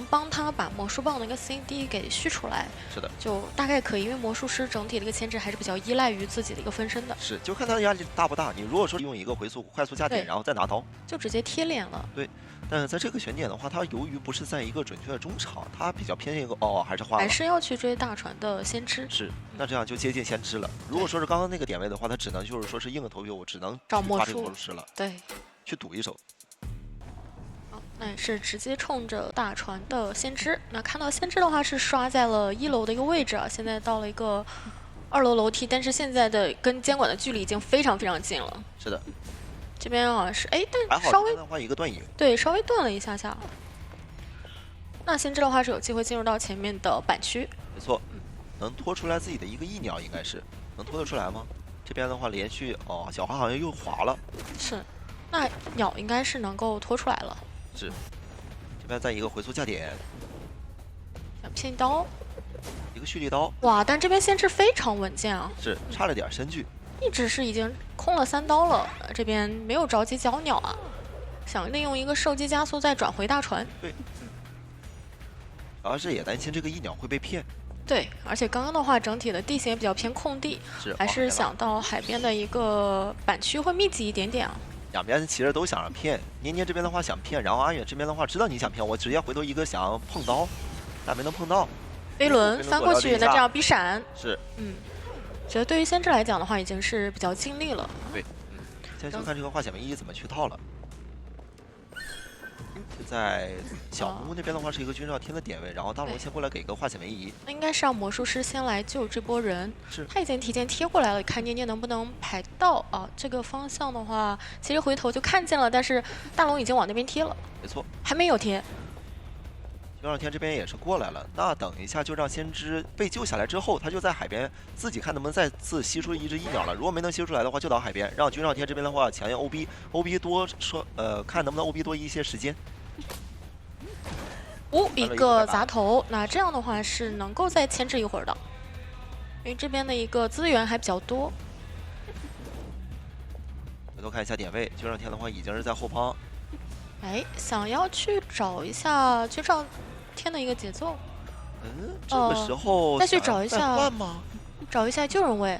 帮他把魔术棒的一个 CD 给续出来。是的，就大概可以，因为魔术师整体的一个牵制还是比较依赖于自己的一个分身的。是，就看他的压力大不大。你如果说用一个回速快速加点，然后再拿刀，就直接贴脸了。对。 但是在这个选点的话，它由于不是在一个准确的中场，它比较偏向一个还是花了，还是要去追大船的先知。是，那这样就接近先知了。如果说是刚刚那个点位的话，它只能就是说是硬着头皮，我只能找魔术师了，对，去赌一手。好，那也是直接冲着大船的先知。那看到先知的话是刷在了1楼的一个位置啊，现在到了一个2楼楼梯，但是现在的跟监管的距离已经非常非常近了。是的。 这边好像是但稍微的话一个断影，对，稍微断了一下下。那先知的话是有机会进入到前面的板区，没错，能拖出来自己的一个一鸟，应该是能拖得出来吗？这边的话连续小花好像又滑了，是，那鸟应该是能够拖出来了。是，这边在一个回速架点，想骗刀，一个蓄力刀，哇！但这边先知非常稳健啊，是差了点身距。 一直是已经空了3刀了，这边没有着急缴鸟啊，想利用一个受击加速再转回大船。对，主要是也担心这个一鸟会被骗。对，而且刚刚的话，整体的地形也比较偏空地，还是想到海边的一个板区会密集一点点啊。两边其实都想着骗，捏捏这边的话想骗，然后阿远这边的话知道你想骗我，直接回头一个想碰刀，但没能碰到。飞轮翻过去，那这样必闪。是，觉得对于先知来讲的话，已经是比较尽力了。对，现在就看这个化险为夷怎么去套了。在小木屋那边的话是一个军少天的点位，然后大龙先过来给个化险为夷。那应该是让魔术师先来救这波人。是，他已经提前贴过来了，看捏捏能不能排到啊。这个方向的话，其实回头就看见了，但是大龙已经往那边贴了。没错，还没有贴。 军少天这边也是过来了，那等一下就让先知被救下来之后，他就在海边自己看能不能再次吸出一只一鸟了。如果没能吸出来的话，就到海边，让军少天这边的话强硬 OB 多说看能不能 OB 多一些时间。一个砸头，那这样的话是能够再牵制一会儿的，因为这边的一个资源还比较多。回头看一下点位，军少天的话已经是在后方。 想要去找一下军少天的一个节奏。这个时候再去找一下换吗？找一下救人位。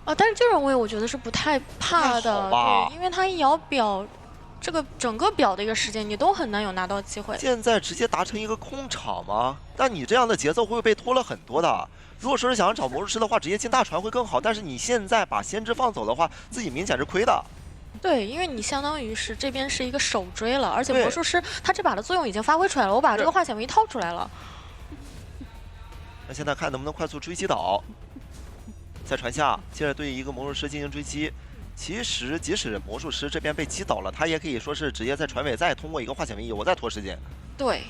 但是救人位我觉得是不太怕的，对，因为他一摇表，这个整个表的一个时间你都很难有拿到机会。现在直接达成一个空场吗？但你这样的节奏会不会被拖了很多的？如果说是想要找魔术师的话，直接进大船会更好。但是你现在把先知放走的话，自己明显是亏的。 对，因为你相当于是这边是一个手追了，而且魔术师他这把的作用已经发挥出来了，我把这个化险为夷套出来了。那现在看能不能快速追击倒，在船下接着对一个魔术师进行追击。其实即使魔术师这边被击倒了，他也可以说是直接在船尾再通过一个化险为夷，我再拖时间。对。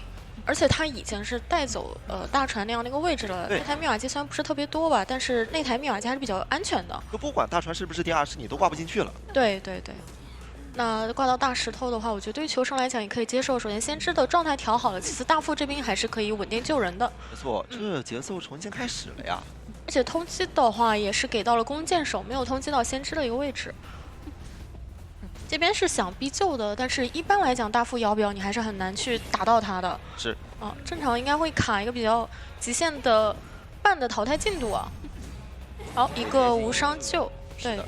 而且他已经是带走大船那样的一个位置了。那台密码机虽然不是特别多吧，但是那台密码机还是比较安全的。就不管大船是不是第二师，你都挂不进去了。对对对。那挂到大石头的话，我觉得对于求生来讲也可以接受。首先先知的状态调好了，其次大副这边还是可以稳定救人的。没错，这节奏重新开始了呀。而且通缉的话也是给到了弓箭手，没有通缉到先知的一个位置。 这边是想逼救的，但是一般来讲，大副摇表你还是很难去打到他的。是。正常应该会卡一个比较极限的半的淘汰进度啊。好，一个无伤救，对。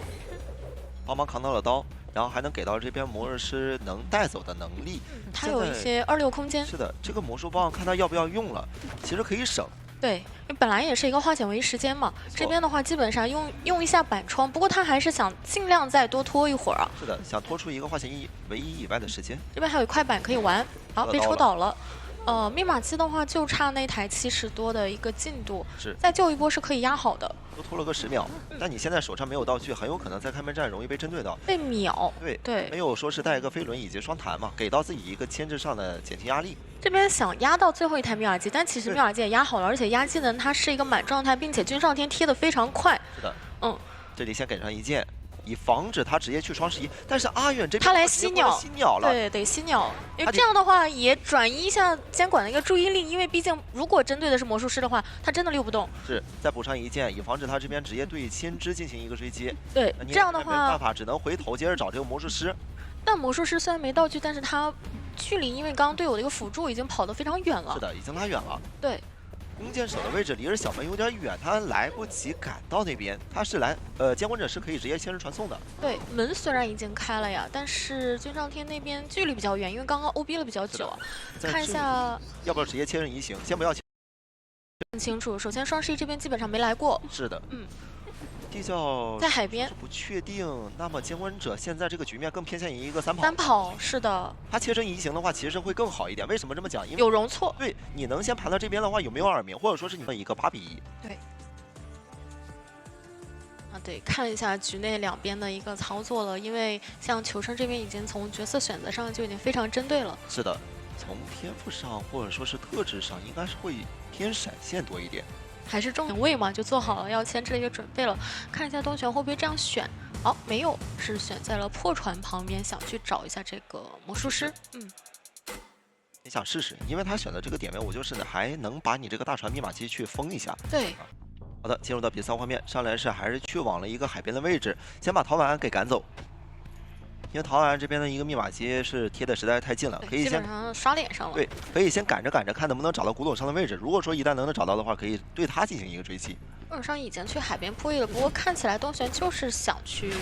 帮忙扛到了刀，然后还能给到这边魔术师能带走的能力。他有一些26空间。是的，这个魔术棒看他要不要用了，其实可以省。 对，因为本来也是一个化险为夷时间嘛，这边的话基本上用一下板窗，不过他还是想尽量再多拖一会儿啊。是的，想拖出一个化险为夷以外的时间。这边还有一块板可以玩，好，被抽倒了。密码机的话就差那台70多的一个进度，是再救一波是可以压好的。多拖了个10秒，但你现在手上没有道具，很有可能在开门战容易被针对到。被秒。对，没有说是带一个飞轮以及双弹嘛，给到自己一个牵制上的减轻压力。 这边想压到最后一台密码机，但其实密码机也压好了，而且压技能它是一个满状态，并且军上天贴的非常快。是的，这里先给上一剑，以防止他直接去双11。但是阿远这边他来吸鸟，了，对，得吸鸟，因为这样的话也转移一下监管的一个注意力，因为毕竟如果针对的是魔术师的话，他真的溜不动。是，再补上一剑，以防止他这边直接对先知进行一个追击。对，这样的话没办法，只能回头接着找这个魔术师。但魔术师虽然没道具，但是他距离，因为刚刚队友的一个辅助已经跑得非常远了。是的，已经拉远了。对，弓箭手的位置离着小门有点远，他来不及赶到那边。他是来监管者是可以直接先是传送的。对，门虽然已经开了呀，但是君上天那边距离比较远，因为刚刚 OB 了比较久啊。看一下，要不要直接切成移形？先不要切。很清楚，首先双11这边基本上没来过。是的，嗯。地窖在海边不确定，那么监管者现在这个局面更偏向于一个三跑。三跑是的，他切成移形的话，其实会更好一点。为什么这么讲？因为有容错。对，你能先盘到这边的话，有没有耳鸣，或者说是你的一个8比1。对。啊，对，看一下局内两边的一个操作了，因为像求生这边已经从角色选择上就已经非常针对了。是的，从天赋上或者说是特质上，应该是会偏闪现多一点。还是中位嘛，就做好了要牵制的一个准备了。看一下东玄会不会这样选？哦，没有，是选在了破船旁边，想去找一下这个魔术师。你想试试，因为他选的这个点位，我就是还能把你这个大船密码机去封一下。对。好的，进入到比赛画面，上来是还是去往了一个海边的位置，先把陶宛给赶走。因为陶宛这边的一个密码机是贴的实在是太近了，可以先基本上刷脸上了。对，可以先赶着看能不能找到古董商的位置。如果说一旦能找到的话，可以对他进行一个追击。古董商已经去海边铺位了，不过看起来东玄就是想去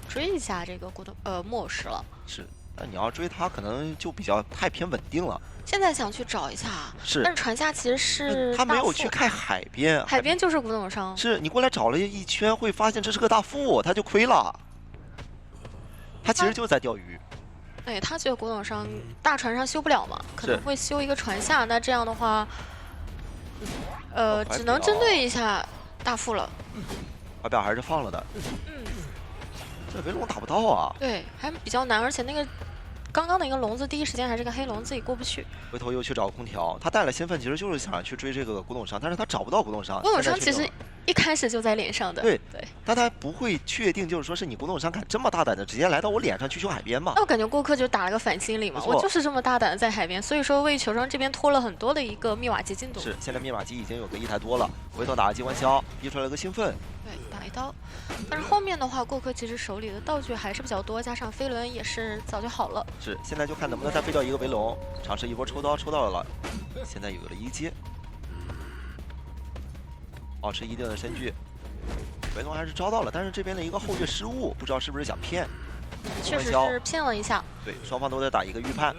追一下这个莫尔什了。是，那你要追他，可能就比较太偏稳定了。现在想去找一下，是，但是船下其实是他没有去看海边，海边就是古董商。是你过来找了一圈，会发现这是个大副，他就亏了。他其实就在钓鱼。对，他觉得古董商大船上修不了嘛，可能会修一个船下。那这样的话，只能针对一下大副了。怀表还是放了的。这围龙打不到啊。对，还比较难，而且那个刚刚的一个笼子，第一时间还是个黑龙，自己过不去。回头又去找空调，他带了兴奋，其实就是想去追这个古董商，但是他找不到古董商。古董商其实一开始就在脸上的。对，但他不会确定，就是说是你古董商敢这么大胆的直接来到我脸上去修海边吗？那我感觉过客就打了个反心理嘛，我就是这么大胆的在海边，所以说为求生这边拖了很多的一个密码机进度。是，现在密码机已经有个1台多了，回头打个机关枪，逼出来了个兴奋。对，打一刀。但是后面的话，过客其实手里的道具还是比较多，加上飞轮也是早就好了。是，现在就看能不能再飞掉一个围龙，尝试一波抽刀，抽到了，现在有了1阶，保持一定的身距。围龙还是招到了，但是这边的一个后跃失误，不知道是不是想骗。确实是骗了一下。对，双方都在打一个预判。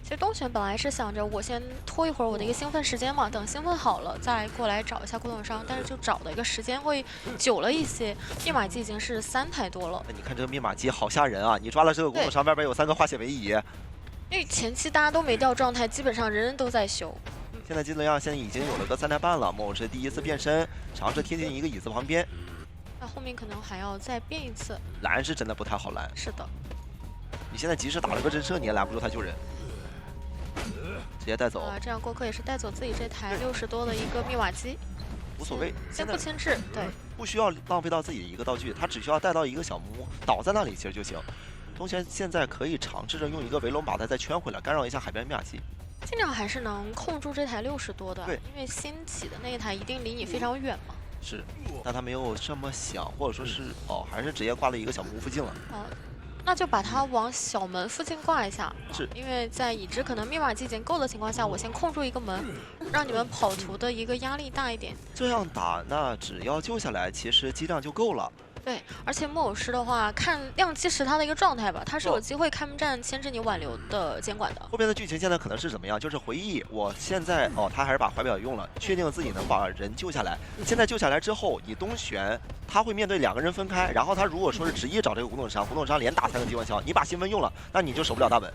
其实东玄本来是想着我先拖一会儿我的一个兴奋时间嘛，等兴奋好了再过来找一下古董商，但是就找的一个时间会久了一些。密码机已经是3台多了。那你看这个密码机好吓人啊！你抓了这个古董商，外边有3个化血为夷。因为前期大家都没掉状态，基本上人人都在修。现在基本上现在已经有了个3台半了，莫是第一次变身，尝试贴近一个椅子旁边。那后面可能还要再变一次。拦是真的不太好拦。是的。你现在即使打了个震慑，你也拦不住他救人。直接带走。这样过客也是带走自己这台60多的一个密码机。无所谓，先不牵制，对，不需要浪费到自己的一个道具，他只需要带到一个小木屋，倒在那里其实就行。东玄现在可以尝试着用一个围龙把它再圈回来，干扰一下海边密码机。尽量还是能控住这台60多的，对，因为新起的那一台一定离你非常远嘛。是，但他没有这么想，或者说是还是直接挂了一个小木屋附近了。那就把它往小门附近挂一下，是因为在已知可能密码机已经够的情况下，我先控住一个门，让你们跑图的一个压力大一点。这样打，那只要救下来，其实机量就够了。对，而且木偶师的话，看亮基石他的一个状态吧，他是有机会开门战牵制你挽留的监管的。后边的剧情现在可能是怎么样？就是回忆，我现在他还是把怀表用了，确定自己能把人救下来。现在救下来之后，你东玄他会面对2个人分开，然后他如果说是执意找这个古董商，古董商连打3个机关枪，你把兴奋用了，那你就守不了大本。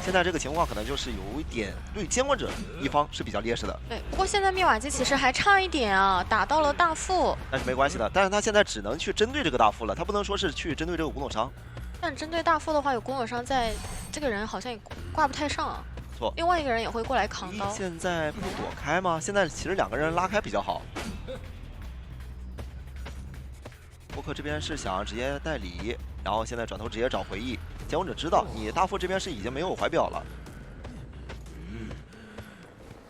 现在这个情况可能就是有一点对监管者一方是比较劣势的。对，不过现在密码机其实还差一点啊，打到了大副，但是没关系的。但是他现在只能去针对这个大副了，他不能说是去针对这个古董商。但针对大副的话，有古董商在，这个人好像也挂不太上啊。错，另外一个人也会过来扛刀。现在不躲开吗？现在其实2个人拉开比较好。波克这边是想直接代理，然后现在转头直接找回忆。监管者知道你大副这边是已经没有怀表了。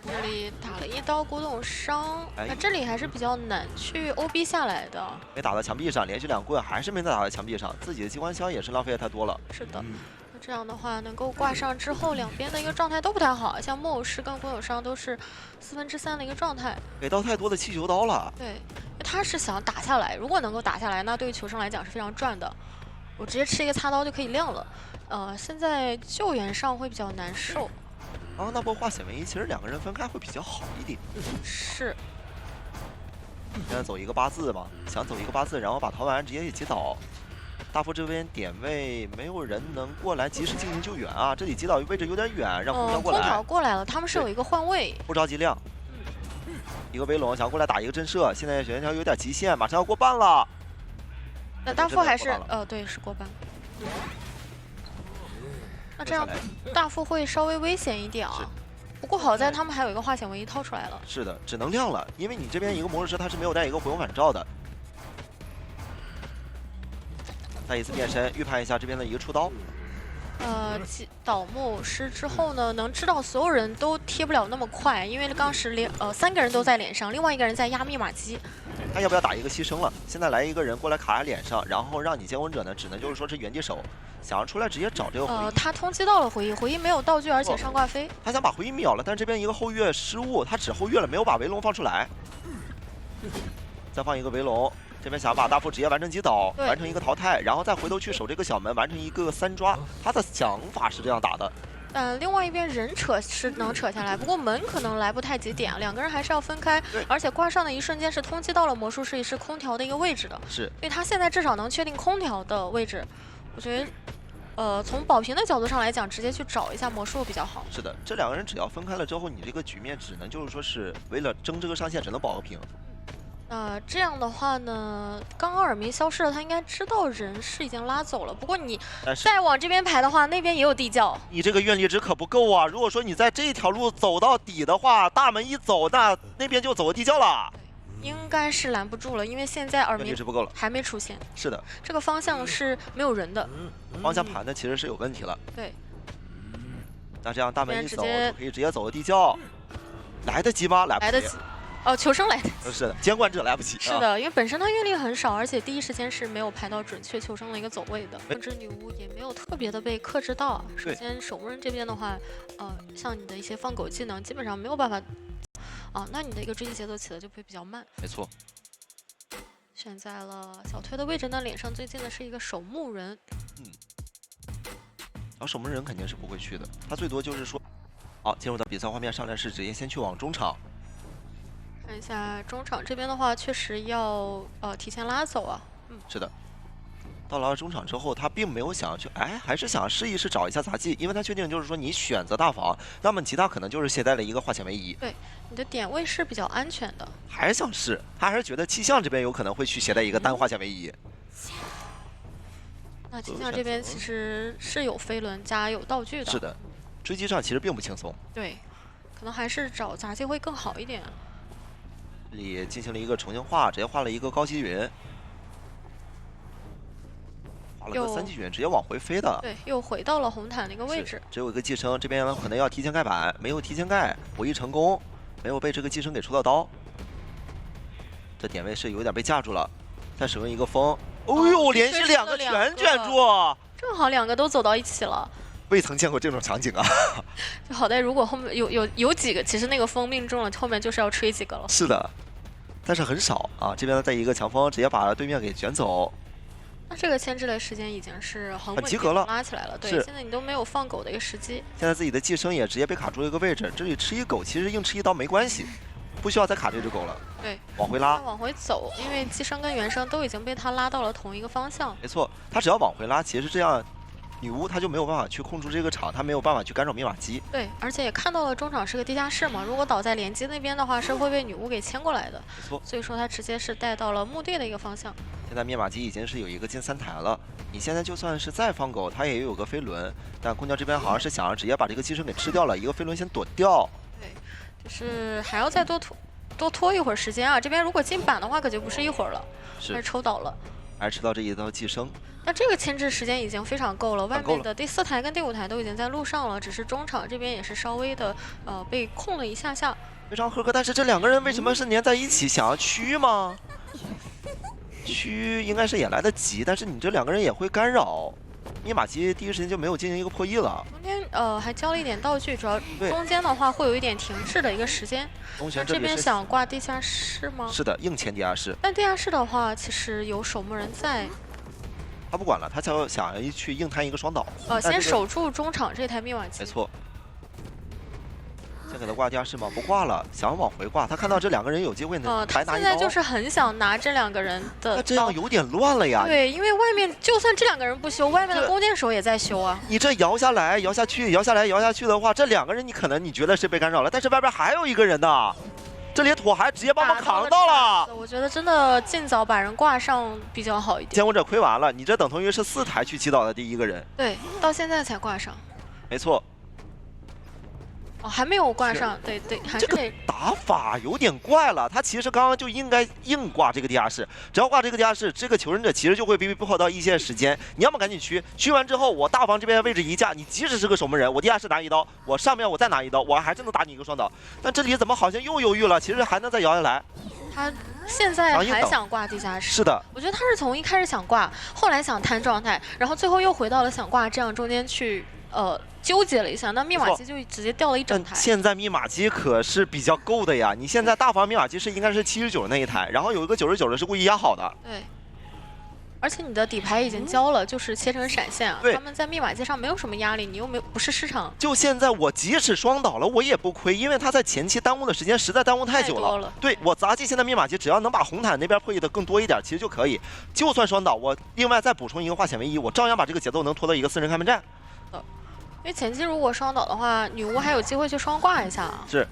这里打了一刀古董商，那这里还是比较难去 OB 下来的。没打到墙壁上，连续2棍还是没打到墙壁上，自己的机关枪也是浪费的太多了。是的，这样的话，能够挂上之后，两边的一个状态都不太好，像木偶师跟滚友伤都是3/4的一个状态。给到太多的气球刀了。对，他是想打下来，如果能够打下来，那对于求生来讲是非常赚的。我直接吃一个擦刀就可以亮了。现在救援上会比较难受。啊，那波化险为夷，其实两个人分开会比较好一点。是。现在走一个8字嘛，想走一个8字，然后把陶丸直接给击倒。大副这边点位没有人能过来及时进行救援啊，这里击倒位置有点远，让空调过来。空调过来了，他们是有一个换位，不着急亮。一个威龙想过来打一个震慑，现在选条有点极限，马上要过半了。那大副还是对，是过半。那这样大副会稍微危险一点啊。不过好在他们还有一个化险为夷掏出来了。是的，只能亮了，因为你这边一个魔术师他是没有带一个回光返照的。再一次变身，预判一下这边的一个出刀。倒木偶师之后呢，能知道所有人都贴不了那么快，因为当时3个人都在脸上，另外一个人在压密码机。他要不要打一个牺牲了？现在来一个人过来卡在脸上，然后让你监魂者呢，只能就是说是原地守，想要出来直接找这个回忆。他通缉到了回忆，回忆没有道具，而且上挂飞。他想把回忆秒了，但这边一个后跃失误，他只后跃了，没有把围龙放出来。再放一个围龙。这边想把大副直接完成击倒，完成一个淘汰，然后再回头去守这个小门，完成一个3抓。他的想法是这样打的。另外一边人扯是能扯下来，不过门可能来不太及点，两个人还是要分开。而且挂上的一瞬间是通缉到了魔术师也是空调的一个位置的，是，所以他现在至少能确定空调的位置。我觉得，从保平的角度上来讲，直接去找一下魔术比较好。是的，这两个人只要分开了之后，你这个局面只能就是说是为了争这个上限，只能保个平。这样的话呢，刚刚耳鸣消失了，他应该知道人是已经拉走了。不过你再往这边排的话，那边也有地窖。你这个愿力值可不够啊！如果说你在这条路走到底的话，大门一走，那边就走地窖了。应该是拦不住了，因为现在耳鸣不够了，还没出现。是的，这个方向是没有人的，方向盘的其实是有问题了。对。那这样大门一走，就可以直接走地窖。来得及吗？来不及。求生来得及。是的，监管者来不及。是的，因为本身他阅历很少，而且第一时间是没有排到准确求生的一个走位的。克制女巫也没有特别的被克制到。首先守墓人这边的话，像你的一些放狗技能基本上没有办法，那你的一个追击节奏起的就会比较慢。没错。选在了小推的位置呢，脸上最近的是一个守墓人。然后守墓人肯定是不会去的，他最多就是说，好，进入到比赛画面上来是直接先去往中场。看一下中场这边的话，确实要提前拉走啊。是的。到了中场之后，他并没有想要去，还是想试一试找一下杂技，因为他确定就是说你选择大防，那么其他可能就是携带了一个化险为夷。对，你的点位是比较安全的。还是想试，他还是觉得气象这边有可能会去携带一个单化险为夷。那气象这边其实是有飞轮加有道具的。是的，追击上其实并不轻松。对，可能还是找杂技会更好一点。这里进行了一个重新画，直接画了一个高级云，画了个3级云，直接往回飞的。对，又回到了红毯的一个位置。只有一个寄生，这边可能要提前盖板，没有提前盖，博弈成功，没有被这个寄生给出到刀。这点位是有点被架住了，再使用一个风，哦呦，连续2个全卷住，正好2个都走到一起了。未曾见过这种场景啊！就好在如果后面有几个，其实那个风命中了，后面就是要吹几个了。是的，但是很少啊。这边再一个强风，直接把对面给卷走。那这个牵制的时间已经是很及格了，拉起来了。对，现在你都没有放狗的一个时机。现在自己的寄生也直接被卡住了一个位置，这里吃一狗其实硬吃一刀没关系，不需要再卡这只狗了。对，往回拉，往回走，因为寄生跟原生都已经被他拉到了同一个方向。没错，他只要往回拉，其实这样。女巫她就没有办法去控制这个场，她没有办法去干扰密码机。对，而且也看到了中场是个地下室嘛，如果倒在连机那边的话，是会被女巫给牵过来的。没错，所以说他直接是带到了墓地的一个方向。现在密码机已经是有一个进3台了，你现在就算是再放狗，它也有个飞轮，但空调这边好像是想要直接把这个寄生给吃掉了，一个飞轮先躲掉。对，就是还要再多拖一会儿时间啊。这边如果进板的话，可就不是一会儿了，是抽倒了，还是吃到这一刀寄生。那这个牵制时间已经非常够了，外面的第4台跟第5台都已经在路上了，只是中场这边也是稍微的被控了一下下。非常合格，但是这2个人为什么是粘在一起？想要驱吗？驱应该是也来得及，但是你这2个人也会干扰。密码机第一时间就没有进行一个破译了。中间还交了一点道具，主要对中间的话会有一点停滞的一个时间。东玄这边里是想挂地下室吗？是的，硬前地下室。但地下室的话，其实有守墓人在。他不管了，他想去硬摊一个双倒。先守住中场这台密码机。没错。先给他挂地下室吗？不挂了，想往回挂。他看到这2个人有机会呢，白拿一刀。他现在就是很想拿这2个人的刀。那这样有点乱了呀。对，因为外面就算这2个人不修，外面的弓箭手也在修啊。你这摇下来、摇下去、摇下来、摇下去的话，这2个人你可能你觉得是被干扰了，但是外边还有一个人呢。这里土还直接帮忙扛到了。我觉得真的尽早把人挂上比较好一点。监管者亏完了，你这等同于是4台去击倒的第1个人。对，到现在才挂上。没错。还没有挂上，对，还是这个打法有点怪了。他其实刚刚就应该硬挂这个地下室，只要挂这个地下室，这个求生者其实就会被迫到一线时间。你要么赶紧驱完之后，我大房这边位置一架，你即使是个守门人，我地下室拿一刀，我上面我再拿一刀，我还是能打你一个双倒。但这里怎么好像又犹豫了？其实还能再摇下来。他现在还想挂地下室。是的，我觉得他是从一开始想挂，后来想摊状态，然后最后又回到了想挂，这样中间去纠结了一下，那密码机就直接掉了一整台。现在密码机可是比较够的呀！你现在大房密码机是应该是79那一台，然后有一个99的是故意压好的。对，而且你的底牌已经交了，就是切成闪现啊。对，他们在密码机上没有什么压力，你又不是市场。就现在我即使双倒了，我也不亏，因为他在前期耽误的时间实在耽误太久了。对，我杂技现在密码机只要能把红毯那边破译的更多一点，其实就可以。就算双倒，我另外再补充一个化险为夷，我照样把这个节奏能拖到一个4人开门战。因为前期如果双倒的话，女巫还有机会去双挂一下。是，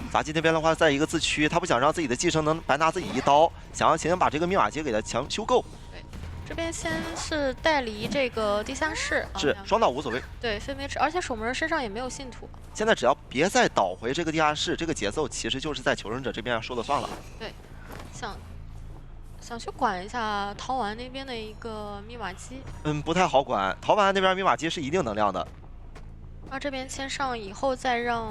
杂技那边的话，在一个自驱，他不想让自己的寄生能白拿自己一刀，想要先把这个密码机给他强修够。对，这边先是带离这个地下室，是双倒无所谓。对，分别吃，而且守门人身上也没有信徒。现在只要别再倒回这个地下室，这个节奏其实就是在求生者这边说了算了。对，想去管一下陶丸那边的一个密码机。不太好管，陶丸那边密码机是一定能亮的。那这边先上，以后再让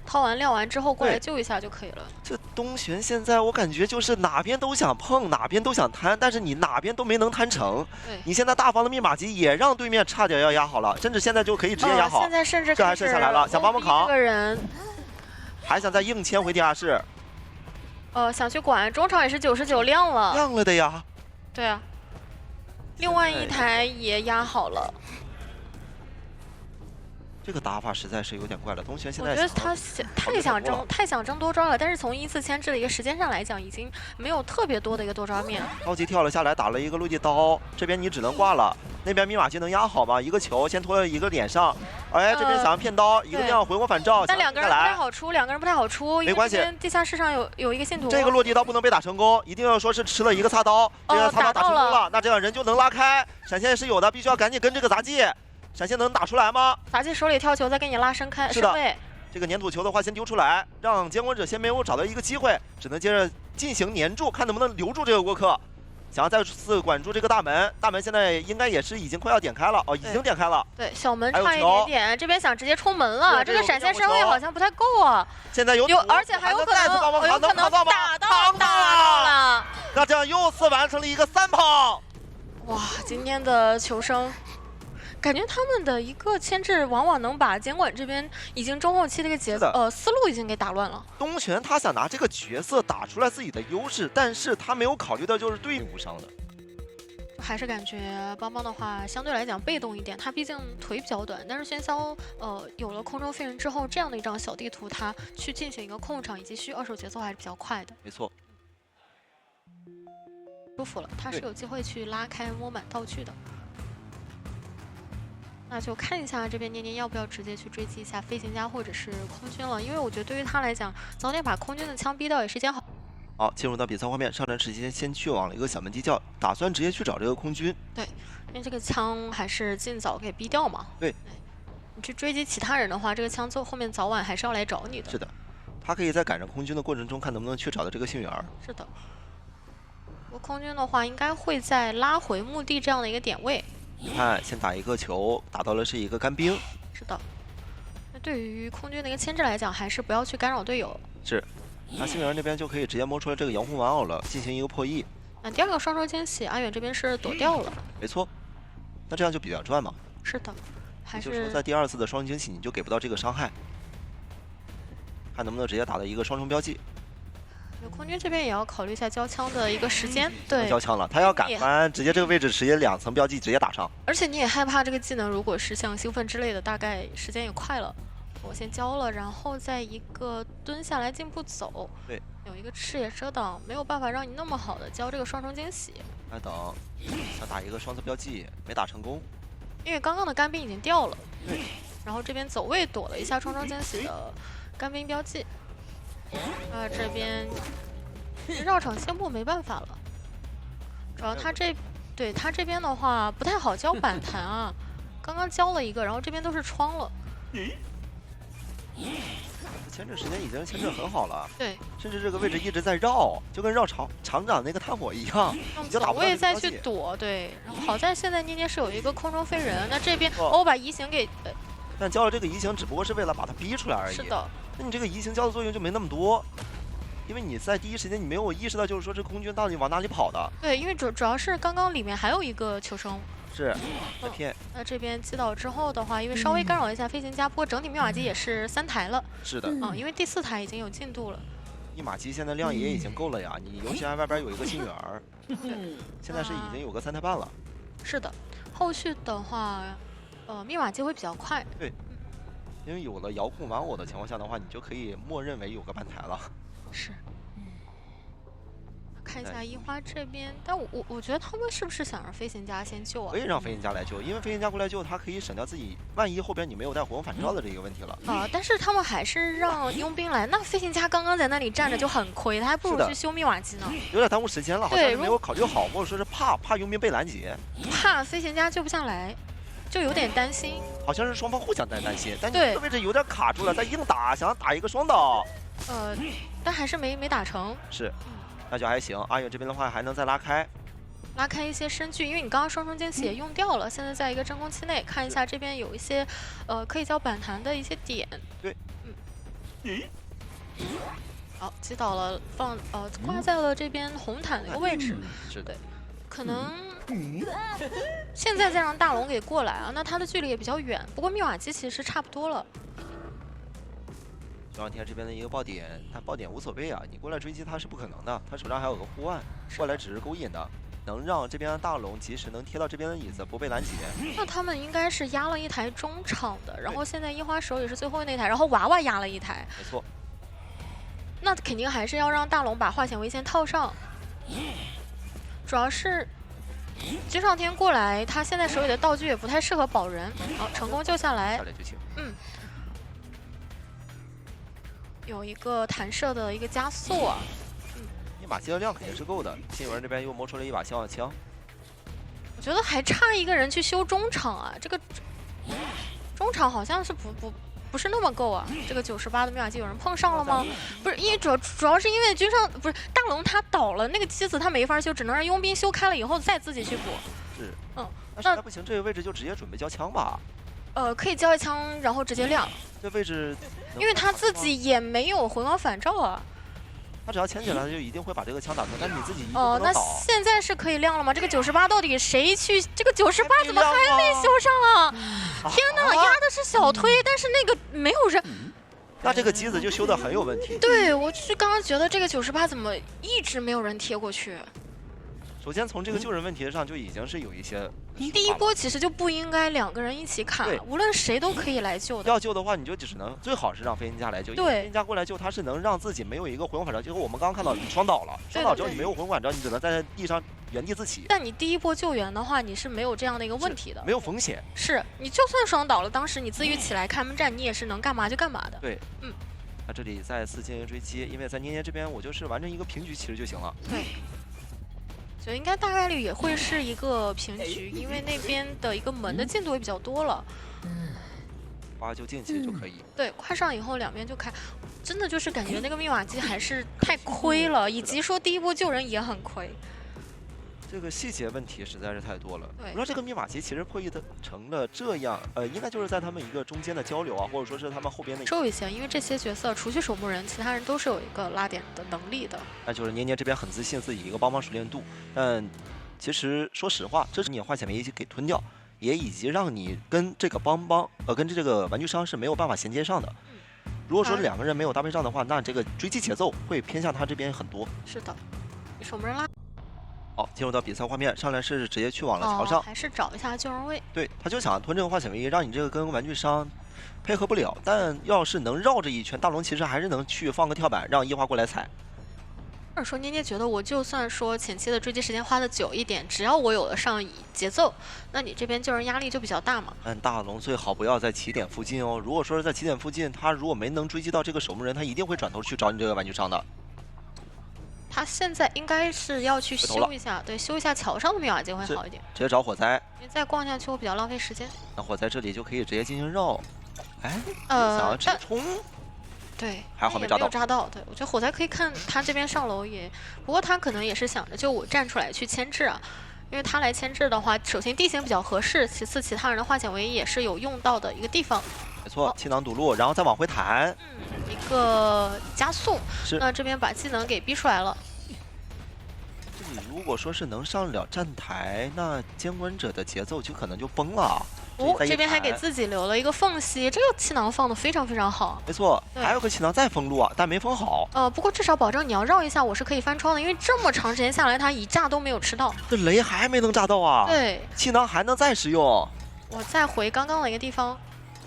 掏完亮完之后过来救一下就可以了。这东玄现在我感觉就是哪边都想碰，哪边都想摊，但是你哪边都没能摊成。对，你现在大房的密码机也让对面差点要压好了，甚至现在就可以直接压好。现在甚至这还剩下来了，想帮忙扛。这个人还想再硬牵回地下室。想去管，中场也是99亮了。亮了的呀。对啊。另外一台也压好了。这个打法实在是有点怪了。东玄现在我觉得他太想争多抓了，但是从依次牵制的一个时间上来讲，已经没有特别多的一个多抓面。高级跳了下来，打了一个落地刀，这边你只能挂了。那边密码机能压好吗？一个球先拖到一个脸上，哎，这边想要骗刀，一个量回光返照，但两个人不太好出，没关系。地下室上有一个信徒，这个落地刀不能被打成功，一定要说是吃了一个擦刀，这个擦刀打成功了，那这样人就能拉开，闪现是有的，必须要赶紧跟这个杂技。闪现能打出来吗？杂技手里跳球，再给你拉伸开。是的，这个粘土球的话先丢出来，让监管者先没有找到一个机会，只能接着进行粘住，看能不能留住这个过客。想要再次管住这个大门，大门现在应该也是已经快要点开了哦，已经点开了。对，小门差一点点，这边想直接冲门了，这个闪现身位好像不太够啊。现在有，而且还有可能打到了。那这样又次完成了一个3炮。哇，今天的求生。感觉他们的一个牵制，往往能把监管这边已经中后期的一个思路已经给打乱了。东玄他想拿这个角色打出来自己的优势，但是他没有考虑到就是对面无伤的。还是感觉邦邦的话相对来讲被动一点，他毕竟腿比较短，但是喧嚣有了空中飞人之后，这样的一张小地图，他去进行一个控场以及续二手节奏还是比较快的。没错，舒服了，他是有机会去拉开摸满道具的。那就看一下这边念念要不要直接去追击一下飞行家或者是空军了，因为我觉得对于他来讲，早点把空军的枪逼到也是一件好。好，进入到比赛画面，上trận时间先去往了一个小门地窖，打算直接去找这个空军。对，因为这个枪还是尽早给逼掉嘛。对，你去追击其他人的话，这个枪后面早晚还是要来找你的。是的，他可以在赶上空军的过程中，看能不能去找到这个幸运儿。是的，不过空军的话，应该会在拉回墓地这样的一个点位。你看，先打一个球，打到了是一个干冰。是的，那对于空军的一个牵制来讲，还是不要去干扰队友。是，那幸运儿那边就可以直接摸出来这个洋红玩偶了，进行一个破译。那第二个双手惊喜，阿远这边是躲掉了。没错，那这样就比较赚嘛。是的，还也就是说，在第2次的双重惊喜，你就给不到这个伤害，看能不能直接打到一个双重标记。空军这边也要考虑一下交枪的一个时间，对，交枪了，他要赶翻，直接这个位置直接2层标记直接打上。而且你也害怕这个技能如果是像兴奋之类的，大概时间也快了。我先交了，然后再一个蹲下来进步走。对，有一个视野遮挡，没有办法让你那么好的交这个双重惊喜。来等，想打一个双侧标记没打成功，因为刚刚的干兵已经掉了。对，然后这边走位躲了一下双重惊喜的干兵标记。这边绕场先布没办法了，主要他这边的话不太好交板弹啊，刚刚交了一个，然后这边都是窗了。牵制时间已经牵制很好了，对，甚至这个位置一直在绕，就跟绕厂长那个炭火一样，你就打不到我也再标记去躲，对，然后好在现在捏捏是有一个空中飞人，那这边我把移形给，但交了这个移形只不过是为了把它逼出来而已。是的，那你这个移形交的作用就没那么多，因为你在第一时间你没有意识到，就是说这空军到底往哪里跑的。对，因为主要是刚刚里面还有一个求生。是，在骗。那这边击倒之后的话，因为稍微干扰一下飞行家，不过整体密码机也是3台了。是的。因为第4台已经有进度了。密码机现在量也已经够了呀，你尤其还外边有一个星源儿，现在是已经有个3台半了。是的，后续的话，密码机会比较快。对，因为有了遥控玩偶的情况下的话，你就可以默认为有个半台了。是。看一下一花这边，但我觉得他们是不是想让飞行家先救啊？可以让飞行家来救，因为飞行家过来救，他可以省掉自己万一后边你没有带火焰反照的这个问题了。但是他们还是让佣兵来，那飞行家刚刚在那里站着就很亏，他还不如去修密码机呢。有点耽误时间了，好像没有考虑好，或者说是怕佣兵被拦截，怕飞行家救不下来，就有点担心。好像是双方互相担心，但你这个位置有点卡住了，再硬打，想要打一个双倒，但还是没打成。是。那就还行，阿勇这边的话还能再拉开一些身距，因为你刚刚双重惊喜也用掉了，现在在一个真空期内，看一下这边有一些可以交板弹的一些点。对，好，击倒了，挂在了这边红毯的一个位置。是的，可能现在再让大龙给过来啊，那他的距离也比较远，不过密码机其实差不多了。中央天这边的一个爆点，他爆点无所谓啊，你过来追击他是不可能的，他手上还有个护腕，过来只是勾引的，能让这边的大龙及时能贴到这边的椅子，不被拦截。那他们应该是压了一台中场的，然后现在樱花手也是最后那台，然后娃娃压了一台。没错。那肯定还是要让大龙把化险为先套上，主要是金上天过来，他现在手里的道具也不太适合保人。好，成功救下来。有一个弹射的一个加速啊，密码机的量肯定是够的。新源这边又摸出了一把希望枪，我觉得还差一个人去修中场啊，这个中场好像是不是那么够啊。这个98的密码机有人碰上了吗？不是，因为主要是因为军上不是大龙他倒了，那个机子他没法修，只能让佣兵修开了以后再自己去补。是，那实在不行，这个位置就直接准备交枪吧。可以交一枪，然后直接亮。这位置，因为他自己也没有回光返照啊。他只要牵起来，他就一定会把这个枪打出来。但是你自己那现在是可以亮了吗？这个98到底谁去？这个98怎么还没修上啊？天哪，压的是小推，但是那个没有人。那这个机子就修得很有问题。对，我就是刚刚觉得这个98怎么一直没有人贴过去。首先从这个救人问题上就已经是有一些。第一波其实就不应该2个人一起卡，无论谁都可以来救的。要救的话，你就只能最好是让飞行家来救。对，飞行家过来救，他是能让自己没有一个回光返照。结果我们刚刚看到你双倒了，双倒之后你没有回光返照，你只能在地上原地自起。但你第一波救援的话，你是没有这样的一个问题的，没有风险。是你就算双倒了，当时你自愈起来开门战，你也是能干嘛就干嘛的。对，那这里再次进行追击，因为在捏捏这边我就是完成一个平局其实就行了。对。就应该大概率也会是一个平局，因为那边的一个门的进度也比较多了。花就进去就可以。对，快上以后两边就开，真的就是感觉那个密码机还是太亏了，以及说第一波救人也很亏。这个细节问题实在是太多了。对，我说这个密码机其实破译的成了这样，应该就是在他们一个中间的交流啊，或者说是他们后边的。收一些，因为这些角色除去守墓人，其他人都是有一个拉点的能力的。那就是捏捏这边很自信自己一个帮忙熟练度，但其实说实话，这是你化险为夷给吞掉，也以及让你跟这个跟这个玩具商是没有办法衔接上的。如果说两个人没有搭配上的话，那这个追击节奏会偏向他这边很多。是的，守门人拉。好，进入到比赛画面，上来是直接去往了桥上，还是找一下救人位。对，他就想吞这个化险为夷，让你这个跟玩具商配合不了。但要是能绕着一圈，大龙其实还是能去放个跳板，让一花过来踩。或者说捏捏觉得我就算说前期的追击时间花的久一点，只要我有了上节奏，那你这边救人压力就比较大嘛。但大龙最好不要在起点附近哦。如果说是在起点附近，他如果没能追击到这个守门人，他一定会转头去找你这个玩具商的。他现在应该是要去修一下，对，修一下桥上的密码机会好一点。直接找火灾，因为再逛下去我比较浪费时间。那火灾这里就可以直接进行绕。哎，想要直接冲。对，还好没炸到。没有炸到，对，我觉得火灾可以看他这边上楼也，不过他可能也是想着就我站出来去牵制啊，因为他来牵制的话，首先地形比较合适，其次其他人的化险为夷也是有用到的一个地方。没错，气囊堵路，然后再往回弹，一个加速，是。那这边把技能给逼出来了。这里如果说是能上了站台，那监管者的节奏就可能就崩了。这边还给自己留了一个缝隙，这个气囊放的非常非常好。没错，还有个气囊再封路啊，但没封好。不过至少保证你要绕一下，我是可以翻窗的，因为这么长时间下来，他一炸都没有吃到。这雷还没能炸到啊！对，气囊还能再使用。我再回刚刚的一个地方。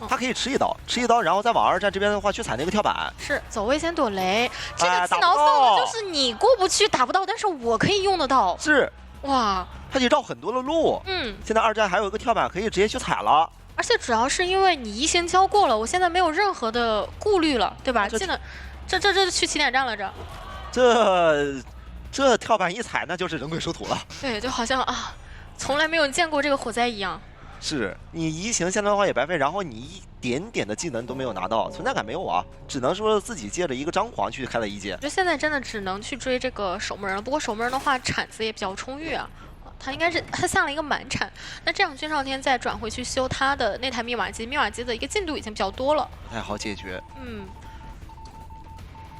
他可以吃一刀，然后再往2站这边的话去踩那个跳板。是走位先躲雷，这个气囊放的就是你过不去打不到，但是我可以用得到。是，哇，他得绕很多的路。现在2站还有一个跳板可以直接去踩了。而且主要是因为你移形交过了，我现在没有任何的顾虑了，对吧？技能，这去起点站了这跳板一踩，那就是人鬼殊途了。对，就好像啊，从来没有见过这个火灾一样。是你移形现在的话也白费，然后你一点点的技能都没有拿到，存在感没有啊，只能说自己借着一个张狂去开了一阶。我觉得现在真的只能去追这个守门人了，不过守门人的话铲子也比较充裕啊。他应该是他下了一个满铲，那这样君上天再转回去修他的那台密码机，密码机的一个进度已经比较多了，不太好解决。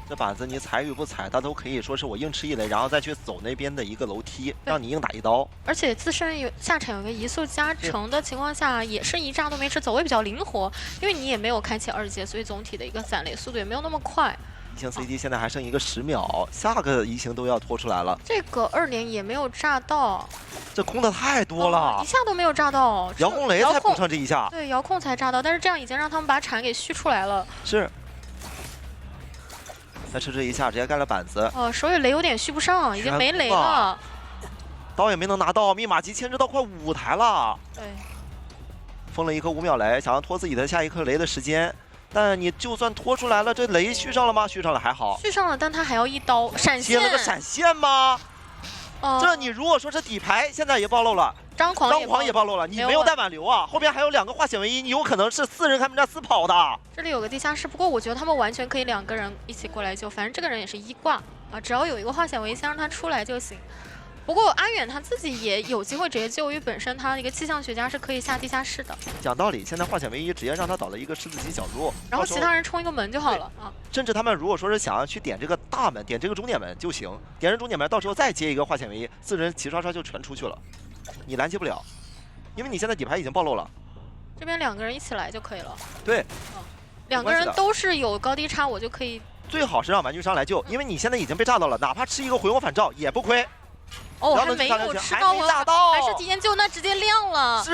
这板子你踩与不踩，他都可以说是我硬吃一雷，然后再去走那边的一个楼梯，让你硬打一刀。而且自身下场有个移速加成的情况下，也是一炸都没吃，走位比较灵活，因为你也没有开启2阶，所以总体的一个攒雷速度也没有那么快。移形 CD 现在还剩一个10秒，下个移形都要拖出来了。这个2连也没有炸到，这空的太多了，一下都没有炸到。遥控雷才补上这一下，对，遥控才炸到，但是这样已经让他们把铲给续出来了。是。再吃这一下，直接盖了板子。手里雷有点续不上，已经没雷了。刀也没能拿到，密码机牵制到快5台了。对。封了一颗5秒雷，想要拖自己的下一颗雷的时间。但你就算拖出来了，这雷续上了吗？续上了，还好。续上了，但他还要一刀闪现。接了个闪现吗？这你如果说是底牌，现在也暴露了。张狂也暴露了，你没有带挽留啊！后边还有2个化险为夷，你有可能是4人开门战4跑的。这里有个地下室，不过我觉得他们完全可以2个人一起过来救，反正这个人也是1挂啊，只要有一个化险为夷，先让他出来就行。不过阿远他自己也有机会直接救，因为本身他一个气象学家是可以下地下室的。讲道理，现在化险为夷直接让他倒了一个狮子级小猪，然后其他人冲一个门就好了啊。甚至他们如果说是想要去点这个大门，点这个终点门就行，点上终点门，到时候再接一个化险为夷，4人齐刷刷就全出去了，你拦截不了。因为你现在底牌已经暴露了，这边2个人一起来就可以了。对，2个人都是有高低差，我就可以。最好是让玩具商来救，因为你现在已经被炸到了，哪怕吃一个回光返照也不亏。还没有吃高温，还是提前救，那直接亮了。是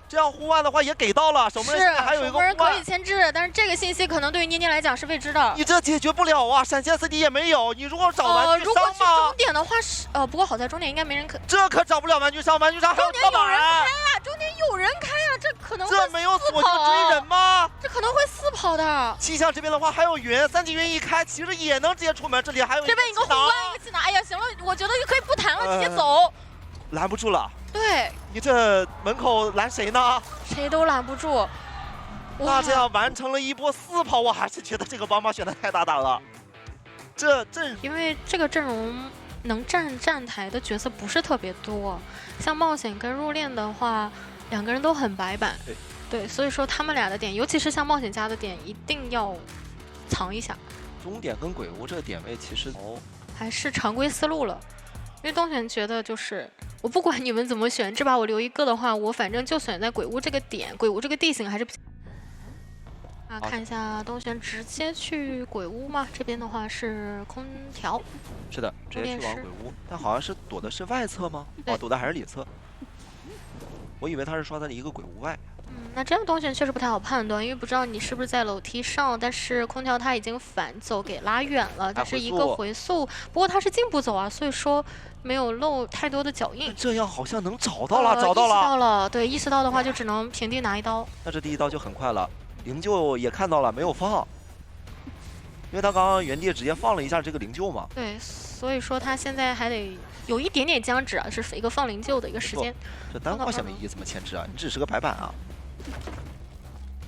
这样呼唤的话也给到了，守门人现在还有一个呼唤。守门人可以牵制，但是这个信息可能对于捏捏来讲是未知的。你这解决不了啊，闪现 CD 也没有。你如果找玩具商如果去终点的话是不过好在终点应该没人这可找不了玩具商，玩具商还有跳板。终点有人开呀，终点有人开呀，这可能会这没有锁定追人吗？这可能会4跑的。气象这边的话还有云，3级云一开，其实也能直接出门。这里还有这边一个护腕，一个技能。哎呀，行了，我觉得就可以不谈了，直接走。拦不住了，对你这门口拦谁呢？谁都拦不住。那这样完成了一波4跑，我还是觉得这个帮帮选的太大胆了。这阵因为这个阵容能站台的角色不是特别多，像冒险跟入殓的话，2个人都很白板。对，所以说他们俩的点，尤其是像冒险家的点，一定要藏一下。终点跟鬼屋这个点位其实还是常规思路了。因为东玄觉得就是我不管你们怎么选，这把我留一个的话，我反正就选在鬼屋这个点，鬼屋这个地形还是比较。啊，看一下东玄直接去鬼屋吗？这边的话是空调。是的，直接去往鬼屋，但好像是躲的是外侧吗？哦，躲的还是里侧。我以为他是刷在了一个鬼屋外。那这样东玄确实不太好判断，因为不知道你是不是在楼梯上，但是空调它已经反走给拉远了，但是一个回溯，不过它是进步走啊，所以说没有漏太多的脚印。这样好像能找到了，找到了，意识到了，对，意识到的话就只能平地拿一刀。那这第一刀就很快了，灵柩也看到了，没有放，因为他刚刚原地直接放了一下这个灵柩嘛。对，所以说他现在还得有一点点僵持啊，是一个放灵柩的一个时间。这单化显位仪怎么牵制啊？你只是个白板啊。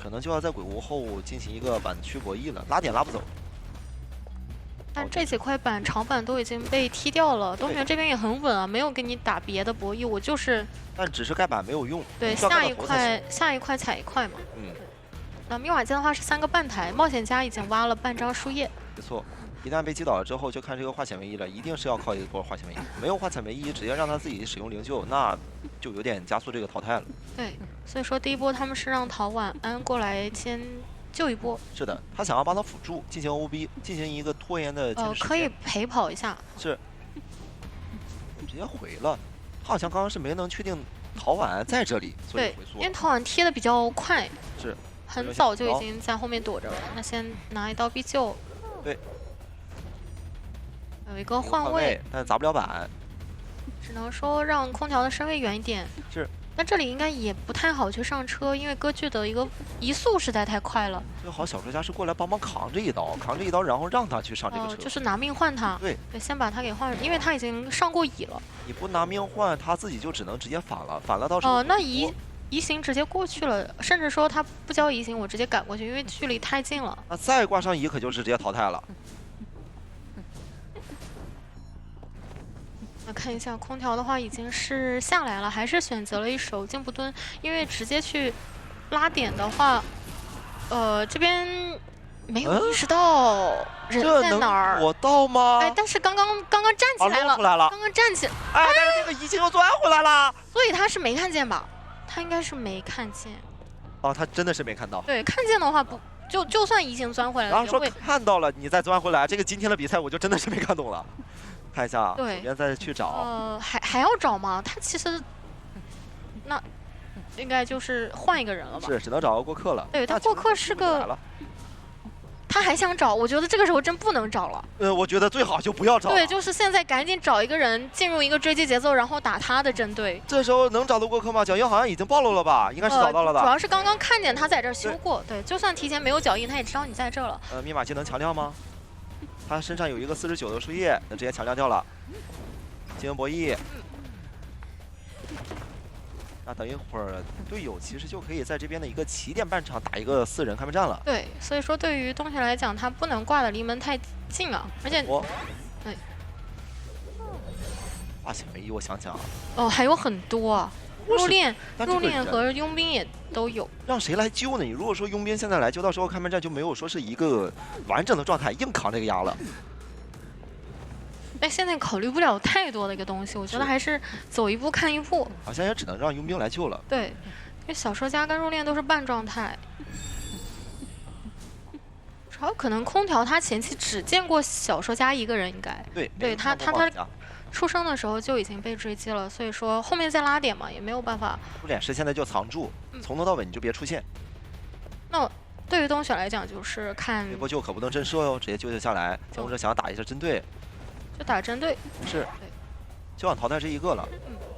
可能就要在鬼屋后进行一个板区博弈了，拉点拉不走。但这几块板长板都已经被踢掉了，东玄这边也很稳啊，没有跟你打别的博弈，我就是。但只是盖板没有用。对，下一块踩一块嘛。那密码机的话是3个半台，冒险家已经挖了半张树叶。没错，一旦被击倒了之后，就看这个化显位仪了，一定是要靠一波化显位仪，没有化显位仪，直接让他自己使用灵柩，那就有点加速这个淘汰了。对，所以说第一波他们是让陶晚安过来先救一波。是的，他想要帮他辅助进行 OB， 进行一个拖延的前可以陪跑一下。是，直接回了。他好像刚刚是没能确定陶晚安在这里，所以回缩。因为陶晚贴的比较快，是，很早就已经在后面躲着了。那先拿一刀必救。对。有一个换位，但砸不了板。只能说让空调的身位远一点。是。但这里应该也不太好去上车，因为歌剧的一个移速实在太快了。最好小说家是过来帮忙扛这一刀，然后让他去上这个车。就是拿命换他。对，先把他给换，因为他已经上过乙了。你不拿命换，他自己就只能直接反了到时候。那移形直接过去了，甚至说他不交移形，我直接赶过去，因为距离太近了。那再挂上移，可就是直接淘汰了。那看一下空调的话，已经是下来了，还是选择了一手静步蹲，因为直接去拉点的话，这边没有意识到人在哪儿。我到吗？哎，但是刚刚站起来了，刚刚站起来，哎，但是这个移形又钻回来了，所以他是没看见吧？他应该是没看见。哦，他真的是没看到。对，看见的话不就算移形钻回来了，然后说看到了你再钻回来，这个今天的比赛我就真的是没看懂了。看一下，对，左边再去找。还要找吗？他其实，那应该就是换一个人了吧？是，只能找个过客了。对，他过客是个，他还想找，我觉得这个时候真不能找了。我觉得最好就不要找。对，就是现在赶紧找一个人进入一个追击节奏，然后打他的针对。这时候能找到过客吗？脚印好像已经暴露了吧？应该是找到了的。主要是刚刚看见他在这儿修过，对，就算提前没有脚印，他也知道你在这了。密码器能强调吗？他身上有一个49的树叶，那直接强调掉了。进行博弈。那等一会儿队友其实就可以在这边的一个起点半场打一个4人开门战了。对，所以说对于东玄来讲，他不能挂的离门太近啊，而且对。化显位仪，我想想。还有很多啊。入殓和佣兵也都有，让谁来救呢？你如果说佣兵现在来救，到时候开门战就没有说是一个完整的状态，硬扛这个压了。但现在考虑不了太多的一个东西，我觉得还是走一步看一步。好像也只能让佣兵来救了。对，因为小说家跟入殓都是半状态，主要可能空调他前期只见过小说家一个人，应该对他。出生的时候就已经被追击了，所以说后面再拉点嘛，也没有办法。出脸师现在就藏住，从头到尾你就别出现。那对于东玄来讲，就是看这波救可不能震慑哟，直接救下来。监护者想要打一下针对，就打针对。是，就想淘汰这一个了。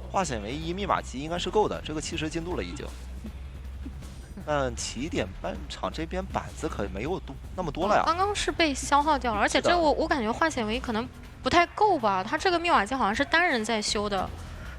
化显为1，密码级应该是够的，这个70进度了已经。但起点半场这边板子可没有那么多了呀。刚刚是被消耗掉了，而且这我感觉化显为可能不太够吧，他这个密码机好像是单人在修的，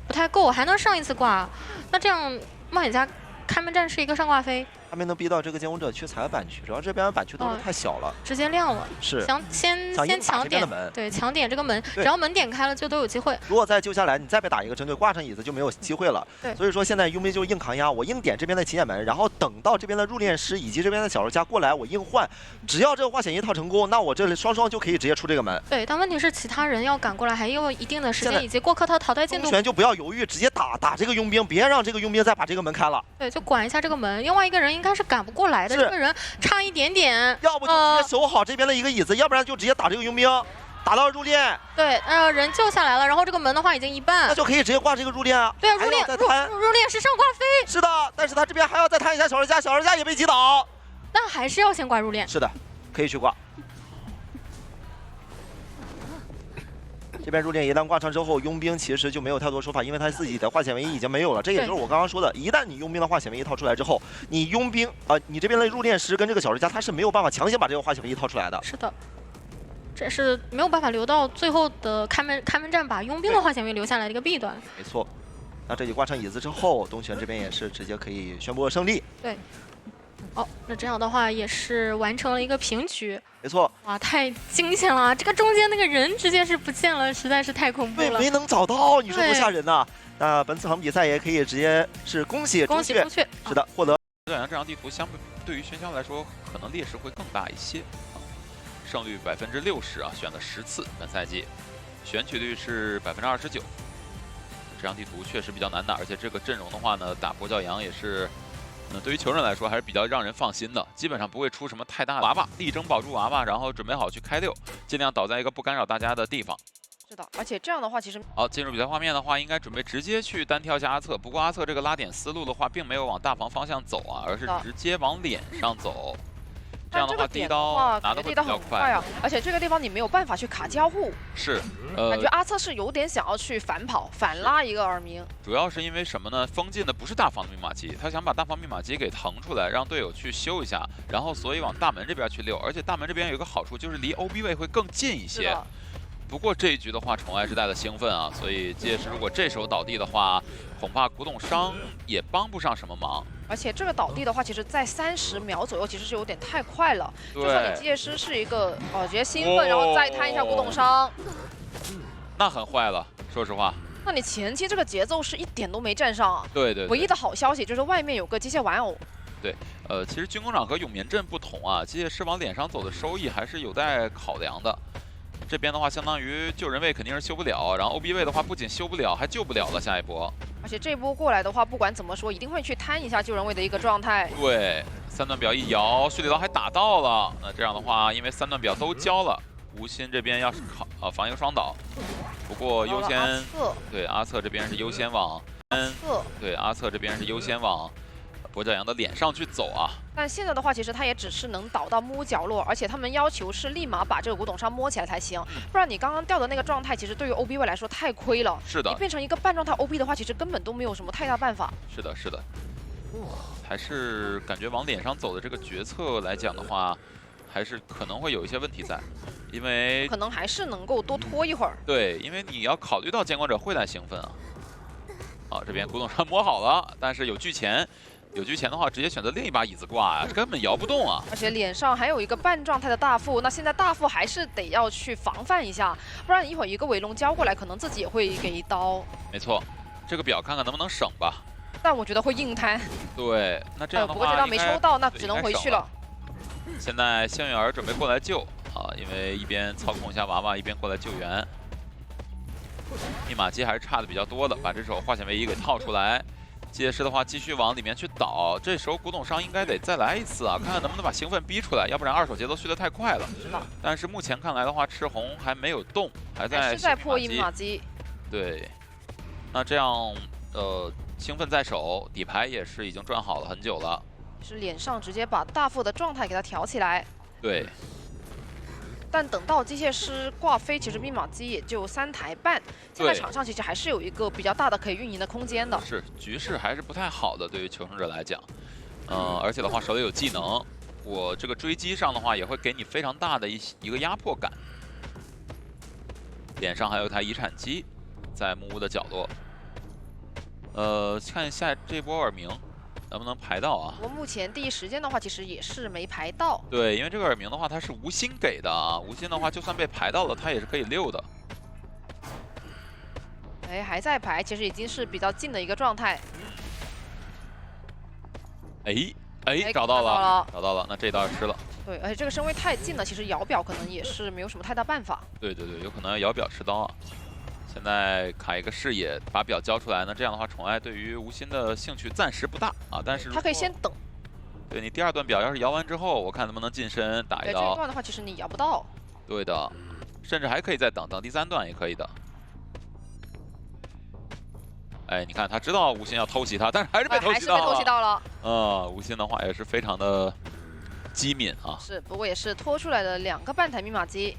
不太够，还能上一次挂。那这样冒险家开门战是一个上挂飞，他没能逼到这个监控者去踩板区，主要这边板区都是太小了，直接亮了。是先想抢点门，对，抢点这个门，只要门点开了就都有机会。如果再救下来，你再被打一个针对，挂上椅子就没有机会了。对，所以说现在佣兵就硬扛压，我硬点这边的起点门，然后等到这边的入殓师以及这边的小肉夹过来，我硬换，只要这个化险一套成功，那我这里双就可以直接出这个门。对，但问题是其他人要赶过来，还有一定的时间，以及过客他淘汰进度。东玄就不要犹豫，直接打这个佣兵，别让这个佣兵再把这个门开了。对，就管一下这个门。另外一个人应该是赶不过来的，这个人差一点点。要不就直接守好这边的一个椅子，要不然就直接打这个佣兵，打到入殓。对，人救下来了，然后这个门的话已经一半，那就可以直接挂这个入殓啊。对啊，入殓是上挂飞。是的，但是他这边还要再摊一下小肉夹，小肉夹也被击倒。但还是要先挂入殓。是的，可以去挂。这边入殓一旦挂上之后，佣兵其实就没有太多说法，因为他自己的化险为夷已经没有了。这也就是我刚刚说的，一旦你佣兵的化险为夷套出来之后，你佣兵你这边的入殓师跟这个小肉夹他是没有办法强行把这个化险为夷套出来的。是的，这是没有办法留到最后的开门战，把佣兵的化险为留下来的一个弊端。没错，那这里挂上椅子之后，东玄这边也是直接可以宣布胜利。对。哦，那这样的话也是完成了一个平局。没错。哇，太惊险了！这个中间那个人直接是不见了，实在是太恐怖了。没能找到，你说多吓人呐！那本次场比赛也可以直接是恭喜朱雀，是的，获得。这张地图相对于喧嚣来说，可能劣势会更大一些。胜率60%啊，选了10次，本赛季选取率是29%。这张地图确实比较难打，而且这个阵容的话呢，打跛脚羊也是。对于球人来说还是比较让人放心的，基本上不会出什么太大的娃娃，力争保住娃娃，然后准备好去开6，尽量倒在一个不干扰大家的地方。是的，而且这样的话，其实好，进入比赛画面的话，应该准备直接去单挑一下阿策。不过阿策这个拉点思路的话，并没有往大房方向走啊，而是直接往脸上走。这样的话，第一刀拿的会比较快啊，而且这个地方你没有办法去卡交互。是，感觉阿策是有点想要去反跑、反拉一个耳鸣。主要是因为什么呢？封禁的不是大房的密码机，他想把大房密码机给腾出来，让队友去修一下，然后所以往大门这边去溜。而且大门这边有一个好处，就是离 OB 位会更近一些。不过这一局的话，宠爱时代的兴奋啊，所以届时如果这时候倒地的话，恐怕古董商也帮不上什么忙。而且这个倒地的话，其实在30秒左右，其实是有点太快了。就说你机械师是一个直接兴奋，然后再摊一下古董商，那很坏了，说实话。那你前期这个节奏是一点都没站上啊。对。唯一的好消息就是外面有个机械玩偶。对，其实军工厂和永眠镇不同啊，机械师往脸上走的收益还是有待考量的。这边的话，相当于救人位肯定是修不了，然后 OB 位的话，不仅修不了，还救不了了下一波。而且这波过来的话，不管怎么说，一定会去摊一下救人位的一个状态。对，3段表一摇，蓄力刀还打到了。那这样的话，因为3段表都交了，吴昕这边要是防一个双倒，不过优先对阿策这边是优先往对阿策这边是优先往跛脚羊的脸上去走啊。但现在的话，其实他也只是能倒到摸角落，而且他们要求是立马把这个古董商摸起来才行，不然你刚刚掉的那个状态，其实对于 OB 位来说太亏了。是的，你变成一个半状态 OB 的话，其实根本都没有什么太大办法。是的，还是感觉往脸上走的这个决策来讲的话，还是可能会有一些问题在，因为可能还是能够多拖一会儿。对，因为你要考虑到监管者会来兴奋啊。好，这边古董商摸好了，但是有巨钳。有局前的话，直接选择另一把椅子挂啊，根本摇不动啊！而且脸上还有一个半状态的大副，那现在大副还是得要去防范一下，不然一会儿一个尾龙交过来，可能自己也会给一刀。没错，这个表看看能不能省吧。但我觉得会硬摊。对，那这样的话，不过这刀没收到，那只能回去了。现在幸运儿准备过来救啊，因为一边操控一下娃娃，一边过来救援。密码机还是差的比较多的，把这手化险为夷给套出来。机械师的话继续往里面去倒，这时候古董商应该得再来一次啊，看看能不能把兴奋逼出来，要不然二手节奏续得太快了。但是目前看来的话，赤红还没有动，还在破一密码机。对，那这样兴奋在手，底牌也是已经赚好了很久了。是脸上直接把大副的状态给他调起来。对。但等到机械师挂飞，其实密码机也就3台半。现在场上其实还是有一个比较大的可以运营的空间的。是，局势还是不太好的，对于求生者来讲。而且的话手里有技能，我这个追击上的话也会给你非常大的一个压迫感。脸上还有一台遗产机，在木屋的角落。看一下这波耳鸣，能不能排到啊？不过目前第一时间的话，其实也是没排到。对，因为这个耳鸣的话，它是无心给的啊，无心的话，就算被排到了，它也是可以溜的。哎，还在排，其实已经是比较近的一个状态。哎，找到了，找到了，那这道吃了。对，而且这个身位太近了，其实摇表可能也是没有什么太大办法。对，有可能摇表持刀啊。现在卡一个视野，把表交出来呢，这样的话，宠爱对于无心的兴趣暂时不大啊。但是他可以先等。对你第2段表要是摇完之后，我看能不能近身打一刀。这一段的话，其实你摇不到。对的，甚至还可以再等第3段也可以的。哎，你看他知道无心要偷袭他，但是还是被偷袭到了。还是被偷袭到了。无心的话也是非常的机敏啊。是，不过也是拖出来的2个半台密码机。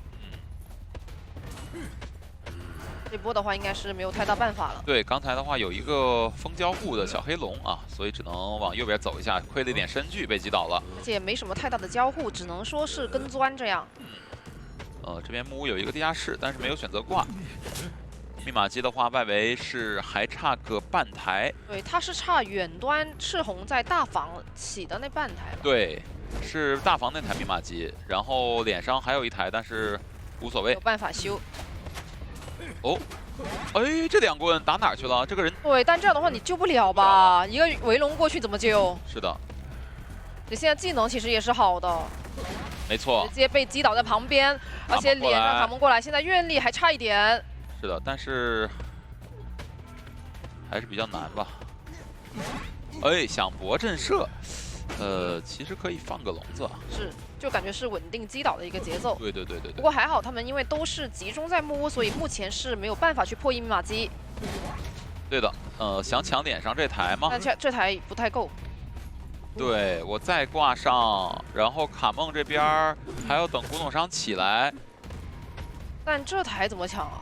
这波的话应该是没有太大办法了。对，刚才的话有一个风交互的小黑龙啊，所以只能往右边走一下，亏了一点身距，被击倒了。而且也没什么太大的交互，只能说是跟钻这样。这边木屋有一个地下室，但是没有选择挂。密码机的话，外围是还差个半台。对，它是差远端赤红在大房起的那半台。对，是大房那台密码机，然后脸上还有一台，但是无所谓，有办法修。哦，哎，这2棍打哪儿去了？这个人对，但这样的话你救不了吧？一个围龙过去怎么救？是的，你现在技能其实也是好的，没错，直接被击倒在旁边，而且脸上卡蒙过来，现在愿力还差一点。是的，但是还是比较难吧。哎，响搏震慑，其实可以放个笼子。是，就感觉是稳定击倒的一个节奏。对。不过还好，他们因为都是集中在木屋，所以目前是没有办法去破译密码机。对的，想抢脸上这台吗？但这台不太够。对，我再挂上，然后卡梦这边还要等古董商起来。但这台怎么抢啊？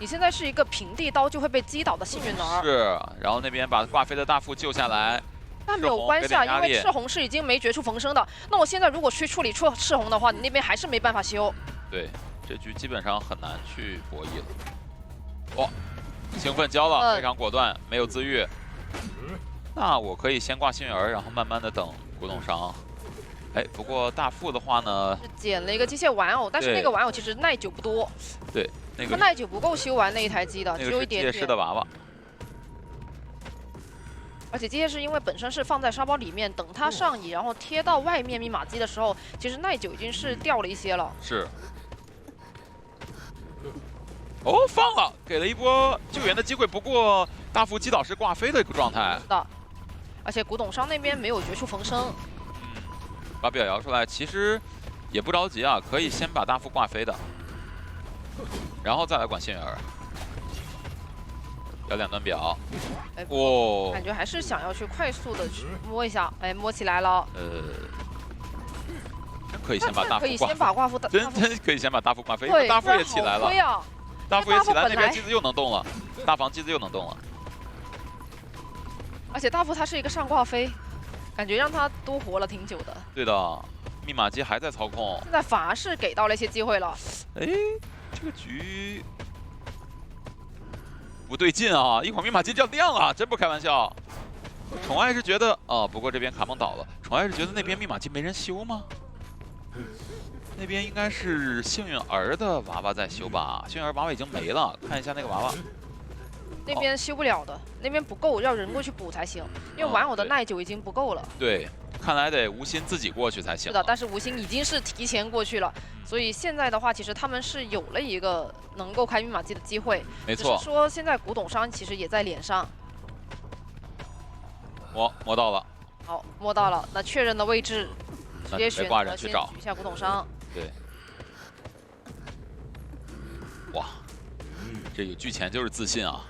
你现在是一个平地刀就会被击倒的幸运儿。是，然后那边把挂飞的大副救下来。但没有关系啊，因为赤红是已经没绝处逢生的。那我现在如果去处理赤红的话，你那边还是没办法修。对，这局基本上很难去博弈了。哇，兴奋交了，非常果断，没有自愈。那我可以先挂幸运儿，然后慢慢的等古董商。哎，不过大副的话呢，是捡了一个机械玩偶，但是那个玩偶其实耐久不多。对，那个它耐久不够修完那一台机的，只有一点点。那个是机械师的娃娃。而且机械师因为本身是放在沙包里面，等它上移，然后贴到外面密码机的时候，其实耐久已经是掉了一些了。是。哦，放了，给了一波救援的机会。不过大副击倒是挂飞的一个状态。是的，而且古董商那边没有绝处逢生。把表摇出来，其实也不着急啊，可以先把大副挂飞的，然后再来管幸运儿。摇2段表，哦，感觉还是想要去快速的去摸一下，哎，摸起来了。可以先把大副挂，可以先把挂夫，真可以先把大副挂飞，对，大副也起来了，啊、大副也起来，那边机子又能动了，大房机子又能动了。而且大副他是一个上挂飞。感觉让他多活了挺久的。对的，密码机还在操控。现在反而是给到了一些机会了。哎，这个局不对劲啊！一会儿密码机就要亮了，真不开玩笑。宠爱是觉得不过这边卡梦倒了。宠爱是觉得那边密码机没人修吗？那边应该是幸运儿的娃娃在修吧？幸运儿娃娃已经没了，看一下那个娃娃。那边修不了的，那边不够，要人过去补才行。因为玩偶的耐久已经不够了。对，看来得无心自己过去才行。是的，但是无心已经是提前过去了，所以现在的话，其实他们是有了一个能够开密码机的机会。没错。只是说现在古董商其实也在脸上。摸到了。好，摸到了，那确认的位置，直接选择先举一下古董商。对。哇，这有巨前就是自信啊！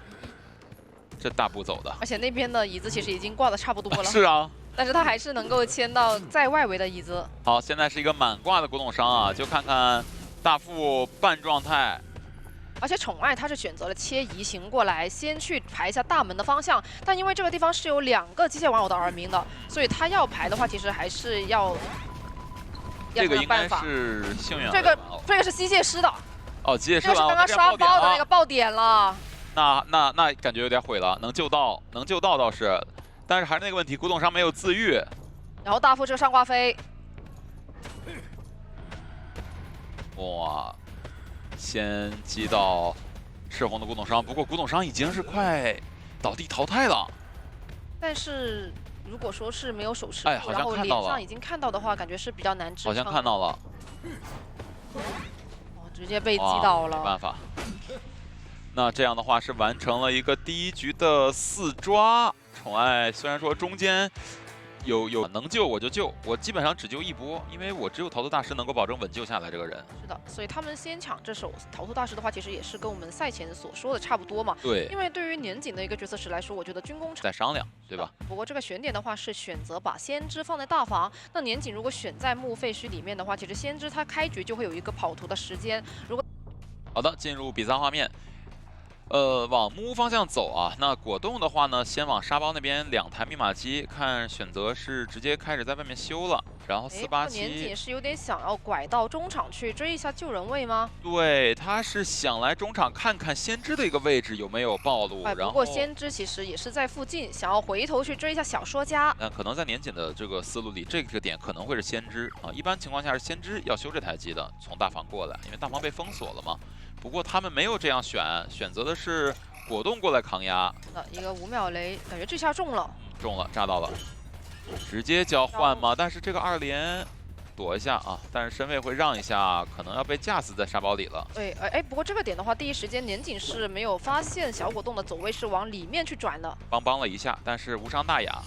这大步走的，而且那边的椅子其实已经挂的差不多了。是啊，但是他还是能够签到在外围的椅子。好，现在是一个满挂的古董商啊，就看看大副半状态。而且宠爱他是选择了切移形过来，先去排一下大门的方向。但因为这个地方是有2个机械玩偶的耳鸣的，所以他要排的话，其实还是要这个应该是幸运儿。这个是机械师的。哦，机械师这是刚刚刷包的那个爆点了。那感觉有点毁了，能救到倒是，但是还是那个问题，古董商没有自愈。然后大副这个上挂飞，哇，先击到赤红的古董商，不过古董商已经是快倒地淘汰了。但是如果说是没有手持，哎好像然后看到了脸上已经看到的话，感觉是比较难支撑。好像看到了，哦，直接被击哇倒了。没办法。那这样的话是完成了一个第1局的4抓。宠爱虽然说中间有能救我就救，我基本上只救1波，因为我只有逃脱大师能够保证稳救下来这个人。是的，所以他们先抢这手逃脱大师的话，其实也是跟我们赛前所说的差不多嘛。对，因为对于年景的一个角色池来说，我觉得军工再商量，对吧？不过这个选点的话是选择把先知放在大房，那年景如果选在墓废墟里面的话，其实先知他开局就会有一个跑图的时间。如果好的，进入比赛画面。往木屋方向走啊。那果冻的话呢，先往沙包那边2台密码机，看选择是直接开始在外面修了，然后487。年景是有点想要拐到中场去追一下救人位吗？对，他是想来中场看看先知的一个位置有没有暴露。然后不过先知其实也是在附近，想要回头去追一下小说家。那可能在年景的这个思路里，这个点可能会是先知啊。一般情况下是先知要修这台机的，从大房过来，因为大房被封锁了嘛。不过他们没有这样选择的是果冻过来扛压。一个5秒雷，感觉这下中了，中了，炸到了，直接交换吗？但是这个2连躲一下啊，但是身位会让一下，可能要被架死在沙包里了。对，不过这个点的话，第一时间年景是没有发现小果冻的走位是往里面去转的，帮了一下，但是无伤大雅。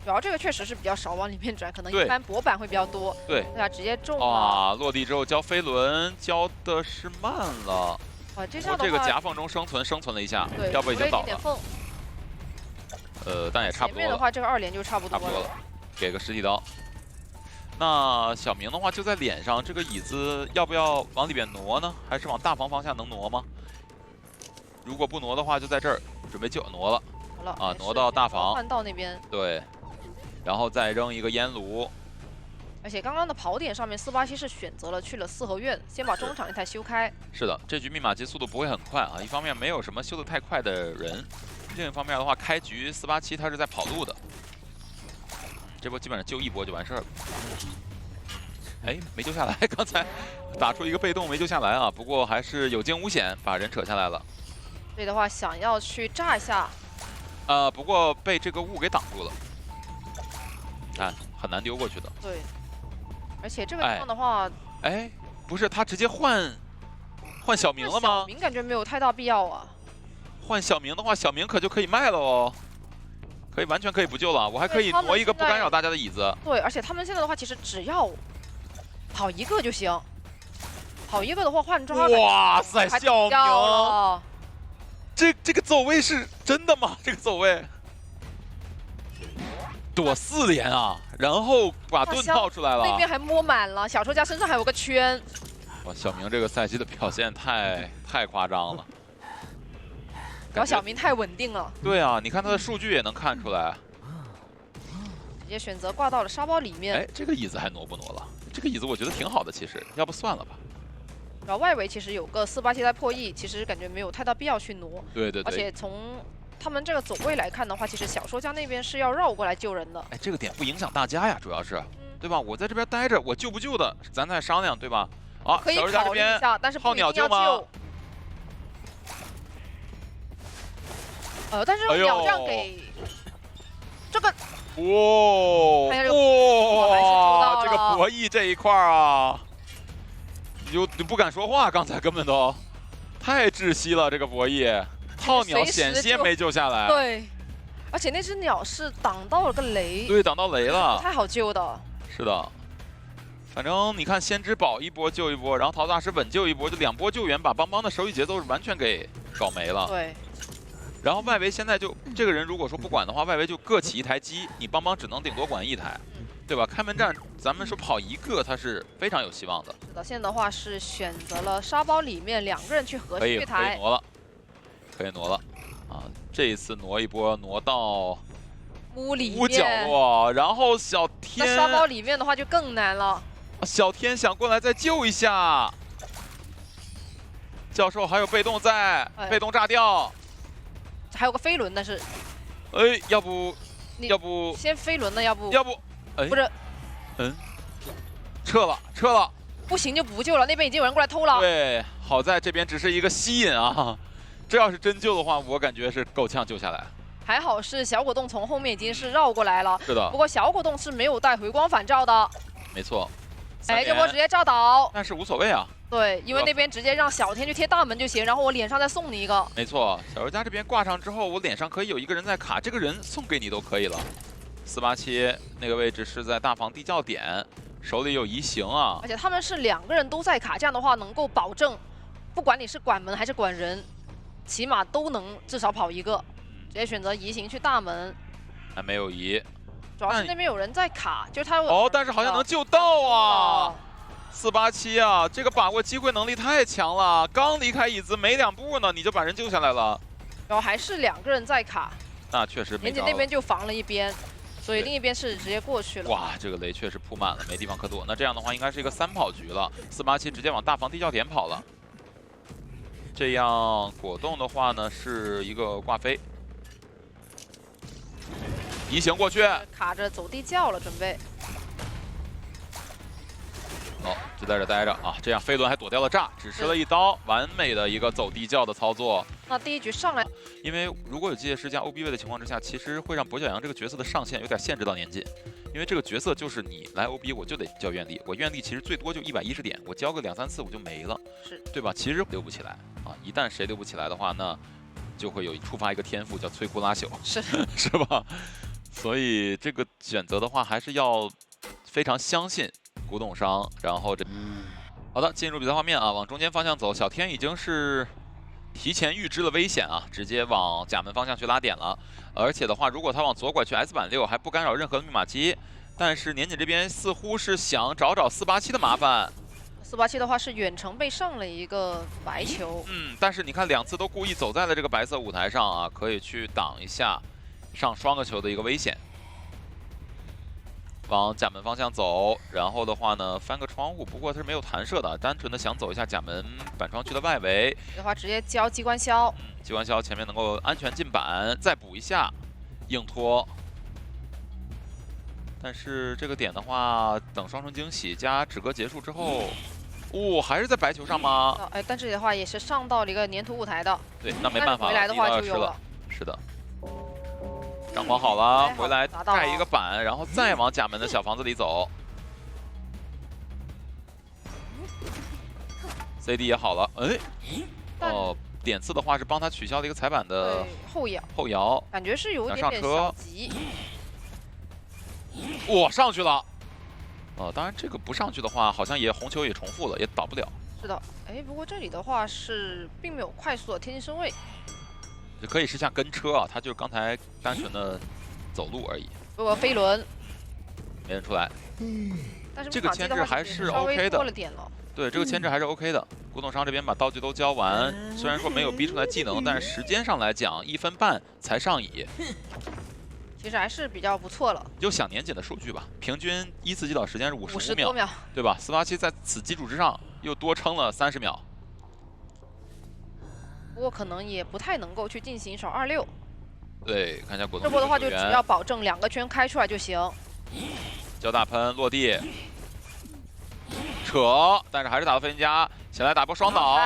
主要这个确实是比较少往里面转，可能对一般薄板会比较多。对，对啊，直接中了。啊，落地之后交飞轮，交的是慢了。这下的话，这个夹缝中生存了一下，对，要不已经倒了。缝。但也差不多了。前面的话，这个2连就差不多了。给个实体刀。那小明的话就在脸上，这个椅子要不要往里边挪呢？还是往大房方向能挪吗？如果不挪的话，就在这儿准备就挪了。好了啊，挪到大房。换到那边。对，然后再扔一个烟炉。而且刚刚的跑点上面，487是选择了去了4合院，先把中场那台修开。是的，这局密码机速度不会很快啊，一方面没有什么修得太快的人，另一方面的话，开局487他是在跑路的，这波基本上救1波就完事儿了。哎，没救下来，刚才打出一个被动没救下来啊，不过还是有惊无险把人扯下来了。所以的话，想要去炸一下，不过被这个雾给挡住了，看很难丢过去的。对。而且这个地方的话，哎，不是他直接换小明了吗？小明感觉没有太大必要啊。换小明的话，小明可就可以卖了哦，完全可以不救了。我还可以挪一个不干扰大家的椅子。对，而且他们现在的话，其实只要跑1个就行，跑1个的话换抓。哇塞，小明，这个走位是真的吗？这个走位。躲4连啊，然后把盾套出来了，那边还摸满了，小说家身上还有个圈。哇，小明这个赛季的表现太夸张了，然后小明太稳定了。对啊，你看他的数据也能看出来。直接选择挂到了沙包里面。哎，这个椅子还挪不挪了？这个椅子我觉得挺好的，其实要不算了吧。然后外围其实有个487在破译，其实感觉没有太大必要去挪。对。而且从他们这个走位来看的话，其实小说家那边是要绕过来救人的。哎，这个点不影响大家呀，主要是，对吧？我在这边待着，我救不救的，咱再商量，对吧？啊，可以小说家这边但是号鸟救吗？但是鸟这样给这个，哇，这个博弈这一块啊，你不敢说话，刚才根本都太窒息了，这个博弈。号鸟险些没救下来，对，而且那只鸟是挡到了个雷，对，挡到雷了，不太好救的。是的，反正你看，先知保1波救1波，然后陶大师稳救1波，就2波救援，把邦邦的手语节奏是完全给搞没了。对。然后外围现在就这个人如果说不管的话，外围就各起1台机，你邦邦只能顶多管1台，对吧？开门战咱们说跑1个，他是非常有希望的。是的，现在的话是选择了沙包里面2个人去合续台，可以挪了。可以挪了，啊，这一次挪1波，挪到屋角落，然后小天那沙包里面的话就更难了。小天想过来再救一下，教授还有被动在，被动炸掉，还有个飞轮，但是，哎，要不要不先飞轮呢？要不哎，不是，撤了。不行就不救了，那边已经有人过来偷了。对，好在这边只是一个吸引啊，这要是真救的话，我感觉是够呛救下来。还好是小果冻从后面已经是绕过来了。是的不，过小果冻是没有带回光返照的。没错。哎，这波直接炸倒。但是无所谓啊。对，因为那边直接让小天去贴大门就行，然后我脸上再送你一个。没错，小游家这边挂上之后，我脸上可以有一个人在卡，这个人送给你都可以了。487那个位置是在大房地窖点，手里有移形啊。而且他们是2个人都在卡，这样的话能够保证，不管你是管门还是管人，起码都能至少跑一个。直接选择移形去大门，还没有移。主要是那边有人在卡，就是他但是好像能救到啊。487啊，这个把握机会能力太强了，刚离开椅子没2步呢，你就把人救下来了。然后还是2个人在卡，那确实没。年景那边就防了一边，所以另一边是直接过去了。哇，这个雷确实铺满了，没地方可躲。那这样的话，应该是一个3跑局了。487直接往大房地窖点跑了。这样果冻的话呢，是一个挂飞，移形过去，卡着走地窖了，准备。好，就在这待着啊，这样飞轮还躲掉了炸，只吃了一刀，完美的一个走地窖的操作。那第一局上来，因为如果有机械师加 OB 位的情况之下，其实会让跛脚羊这个角色的上限有点限制到年纪，因为这个角色就是你来 OB 我就得交愿力，我愿力其实最多就110点，我交个2、3次我就没了，是对吧？其实溜不起来啊，一旦谁溜不起来的话，那就会有触发一个天赋叫摧枯拉朽，是是吧？所以这个选择的话，还是要非常相信古董商，然后好的，进入比赛画面啊，往中间方向走。小天已经是提前预知了危险啊，直接往甲门方向去拉点了。而且的话，如果他往左拐去 S 板6，还不干扰任何的密码机。但是年锦这边似乎是想找487的麻烦。487的话是远程被上了一个白球，但是你看2次都故意走在了这个白色舞台上啊，可以去挡一下上双个球的一个危险。往甲门方向走，然后的话呢，翻个窗户，不过它是没有弹射的，单纯的想走一下甲门板窗区的外围。的话直接交机关销，机关销前面能够安全进板，再补一下，硬拖。但是这个点的话，等双重惊喜加止戈结束之后，还是在白球上吗？哎，但这里的话也是上到了一个粘土舞台的，对，那没办法了，回来的话就有了。是的。张狂好了，回来盖一个板，然后再往甲门的小房子里走。CD 也好了，点刺的话是帮他取消了一个踩板的后摇，感觉是有点点小急。上去了。当然这个不上去的话，好像也红球也重复了，也倒不了。是的，哎，不过这里的话是并没有快速的天际身位。可以是像跟车啊，他就是刚才单纯的走路而已。不过飞轮没人出来，但是这个牵制还是 OK 的。对，这个牵制还是 OK 的。古董商这边把道具都交完，虽然说没有逼出来技能，但是时间上来讲1分半才上乙，其实还是比较不错了。就想年检的数据吧，平均1次击倒时间是55多秒，对吧？487在此基础之上又多撑了30秒。不过可能也不太能够去进行手26。对，看一下果冻。这波的话就只要保证2个圈开出来就行。交大喷落地，扯，但是还是打到飞行家，想来打波双倒。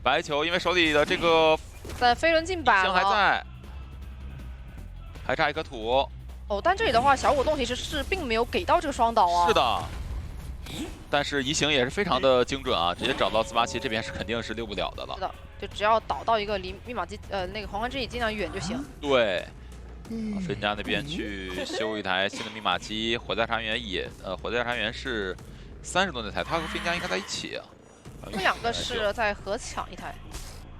白球因为手里的这个在飞轮进板了，还在，还差一颗土。但这里的话小果冻其实是并没有给到这个双倒啊。是的。但是移形也是非常的精准啊，直接找到487这边是肯定是溜不了的了。是的，就只要导到一个离密码机那个狂欢之翼尽量远就行。对，飞家那边去修一台新的密码机，火灾查员火灾查员是30多那台，他和飞家应该在一起啊。他们2个是在合抢一台。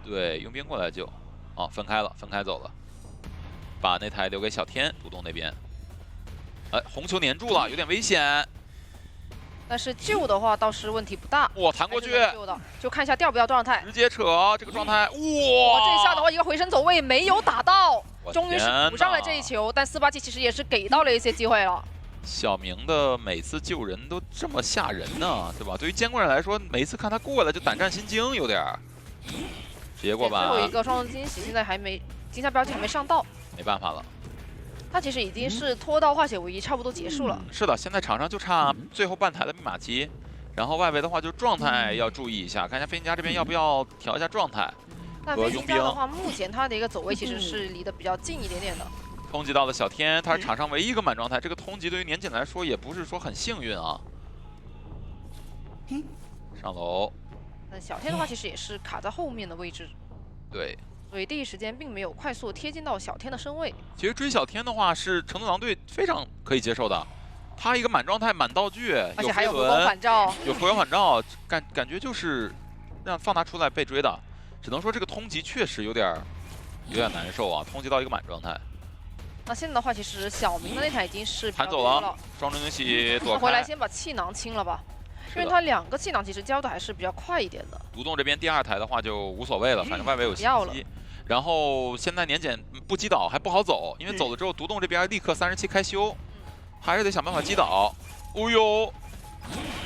对，佣兵过来救，分开了，分开走了，把那台留给小天主动那边。红球粘住了，有点危险。但是救的话倒是问题不大，弹过去，就看一下掉不掉状态，直接扯这个状态，这一下的话一个回身走位没有打到，终于是补上来这一球，但487其实也是给到了一些机会了。小明的每次救人都这么吓人呢，对吧？对于监管人来说，每次看他过来就胆战心惊，有点儿。直接过板。最后一个双重惊喜现在还没惊吓标记还没上到，没办法了。他其实已经是拖到化血为夷，差不多结束了。是的，现在场上就差最后半台的密码机，然后外围的话就状态要注意一下，看一下飞行家这边要不要调一下状态。但飞行家的话，目前他的一个走位其实是离得比较近一点点的。通缉到了小天，他是场上唯一一个满状态，这个通缉对于年锦来说也不是说很幸运啊。上楼。但小天的话其实也是卡在后面的位置。对。 所以第一时间并没有快速贴近到小天的身位。其实追小天的话是成都狼队非常可以接受的，他一个满状态、满道具，而且还有回光返照，有回光返照，感觉就是让放他出来被追的。只能说这个通缉确实有点难受啊，通缉到一个满状态。那现在的话，其实小明的那台已经是弹走了，双重惊喜躲开。回来先把气囊清了吧。 因为他2个气囊其实交的还是比较快一点的。独栋这边第2台的话就无所谓了，反正外围有袭击。然后现在年检不击倒还不好走，因为走了之后独栋这边立刻37开修，还是得想办法击倒。哦呦，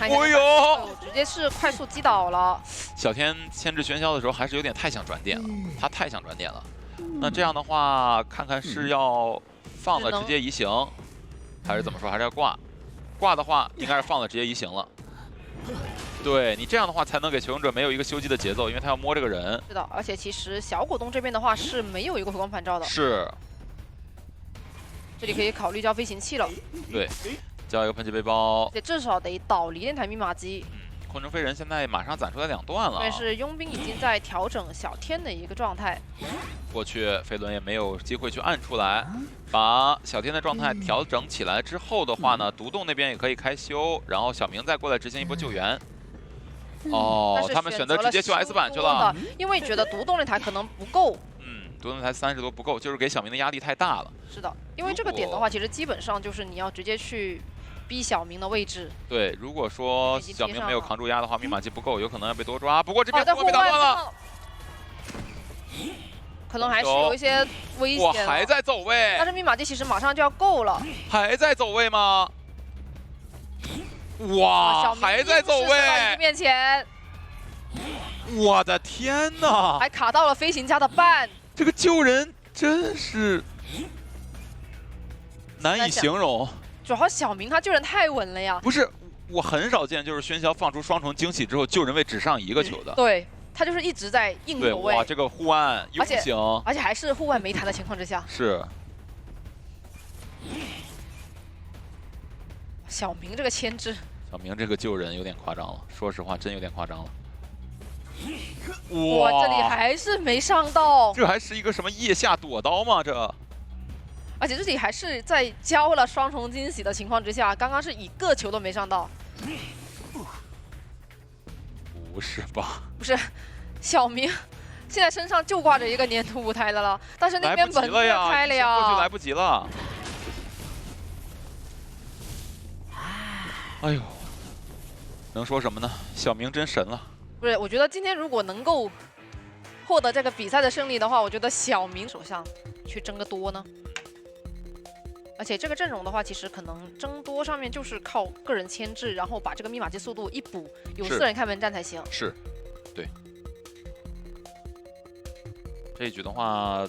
哦呦，直接是快速击倒了。小天牵制喧嚣的时候还是有点太想转点了，他太想转点了。那这样的话，看看是要放了直接移形，还是怎么说？还是要挂？挂的话应该是放了直接移形了。 对你这样的话，才能给求生者没有一个修机的节奏，因为他要摸这个人。是的，而且其实小果冻这边的话是没有一个回光返照的。是。这里可以考虑交飞行器了。对，交一个喷气背包。也至少得倒离那台密码机。空中飞人现在马上攒出来2段了。但是佣兵已经在调整小天的一个状态。过去飞轮也没有机会去按出来，把小天的状态调整起来之后的话呢，独栋那边也可以开修，然后小明再过来执行一波救援。 哦，他们选择直接修 S 版去了，因为觉得独栋那台可能不够。独栋那台30多不够，就是给小明的压力太大了。是的，因为这个点的话，其实基本上就是你要直接去逼小明的位置。对，如果说小明没有扛住压的话，密码机不够，有可能要被多抓。不过这边护腕被打断了，可能还是有一些危险。我还在走位，但是密码机其实马上就要够了。还在走位吗？ 哇，还在走位！面前，我的天哪！还卡到了飞行家的半，这个救人真是难以形容。主要小明他救人太稳了呀！不是，我很少见就是喧嚣放出双重惊喜之后救人位只上1个球的。对，他就是一直在硬走位。哇，这个护腕又不行，而且还是护腕没弹的情况之下。是。 小明这个牵制，小明这个救人有点夸张了，说实话，真有点夸张了。哇，这里还是没上到，这还是一个什么腋下躲刀吗？这，而且这里还是在交了双重惊喜的情况之下，刚刚是1个球都没上到。不是吧？不是，小明现在身上就挂着一个粘土舞台的了，但是那边门开了呀，过去来不及了。 哎呦，能说什么呢？小明真神了。不是，我觉得今天如果能够获得这个比赛的胜利的话，我觉得小明手上去争个多呢。而且这个阵容的话，其实可能争多上面就是靠个人牵制，然后把这个密码机速度一补，有4人开门战才行。是，对。这一局的话，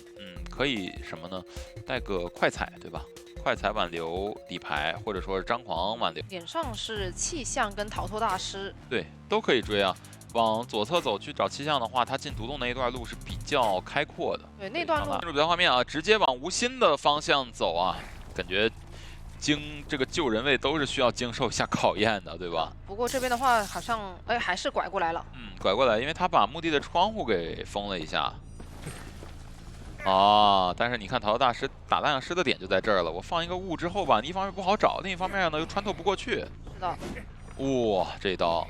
可以什么呢？带个快踩，对吧？ 快踩挽留底牌，或者说是张狂挽留。点上是气象跟逃脱大师，对，都可以追啊。往左侧走去找气象的话，他进独栋那一段路是比较开阔的。对，那段路。进入比赛画面啊，直接往无心的方向走啊，感觉这个救人位都是需要经受一下考验的，对吧？不过这边的话，好像还是拐过来了。拐过来，因为他把墓地的窗户给封了一下。 啊！但是你看，逃脱大师打大象师的点就在这儿了。我放一个雾之后吧，一方面不好找，另一方面呢又穿透不过去。是的。哇，这刀，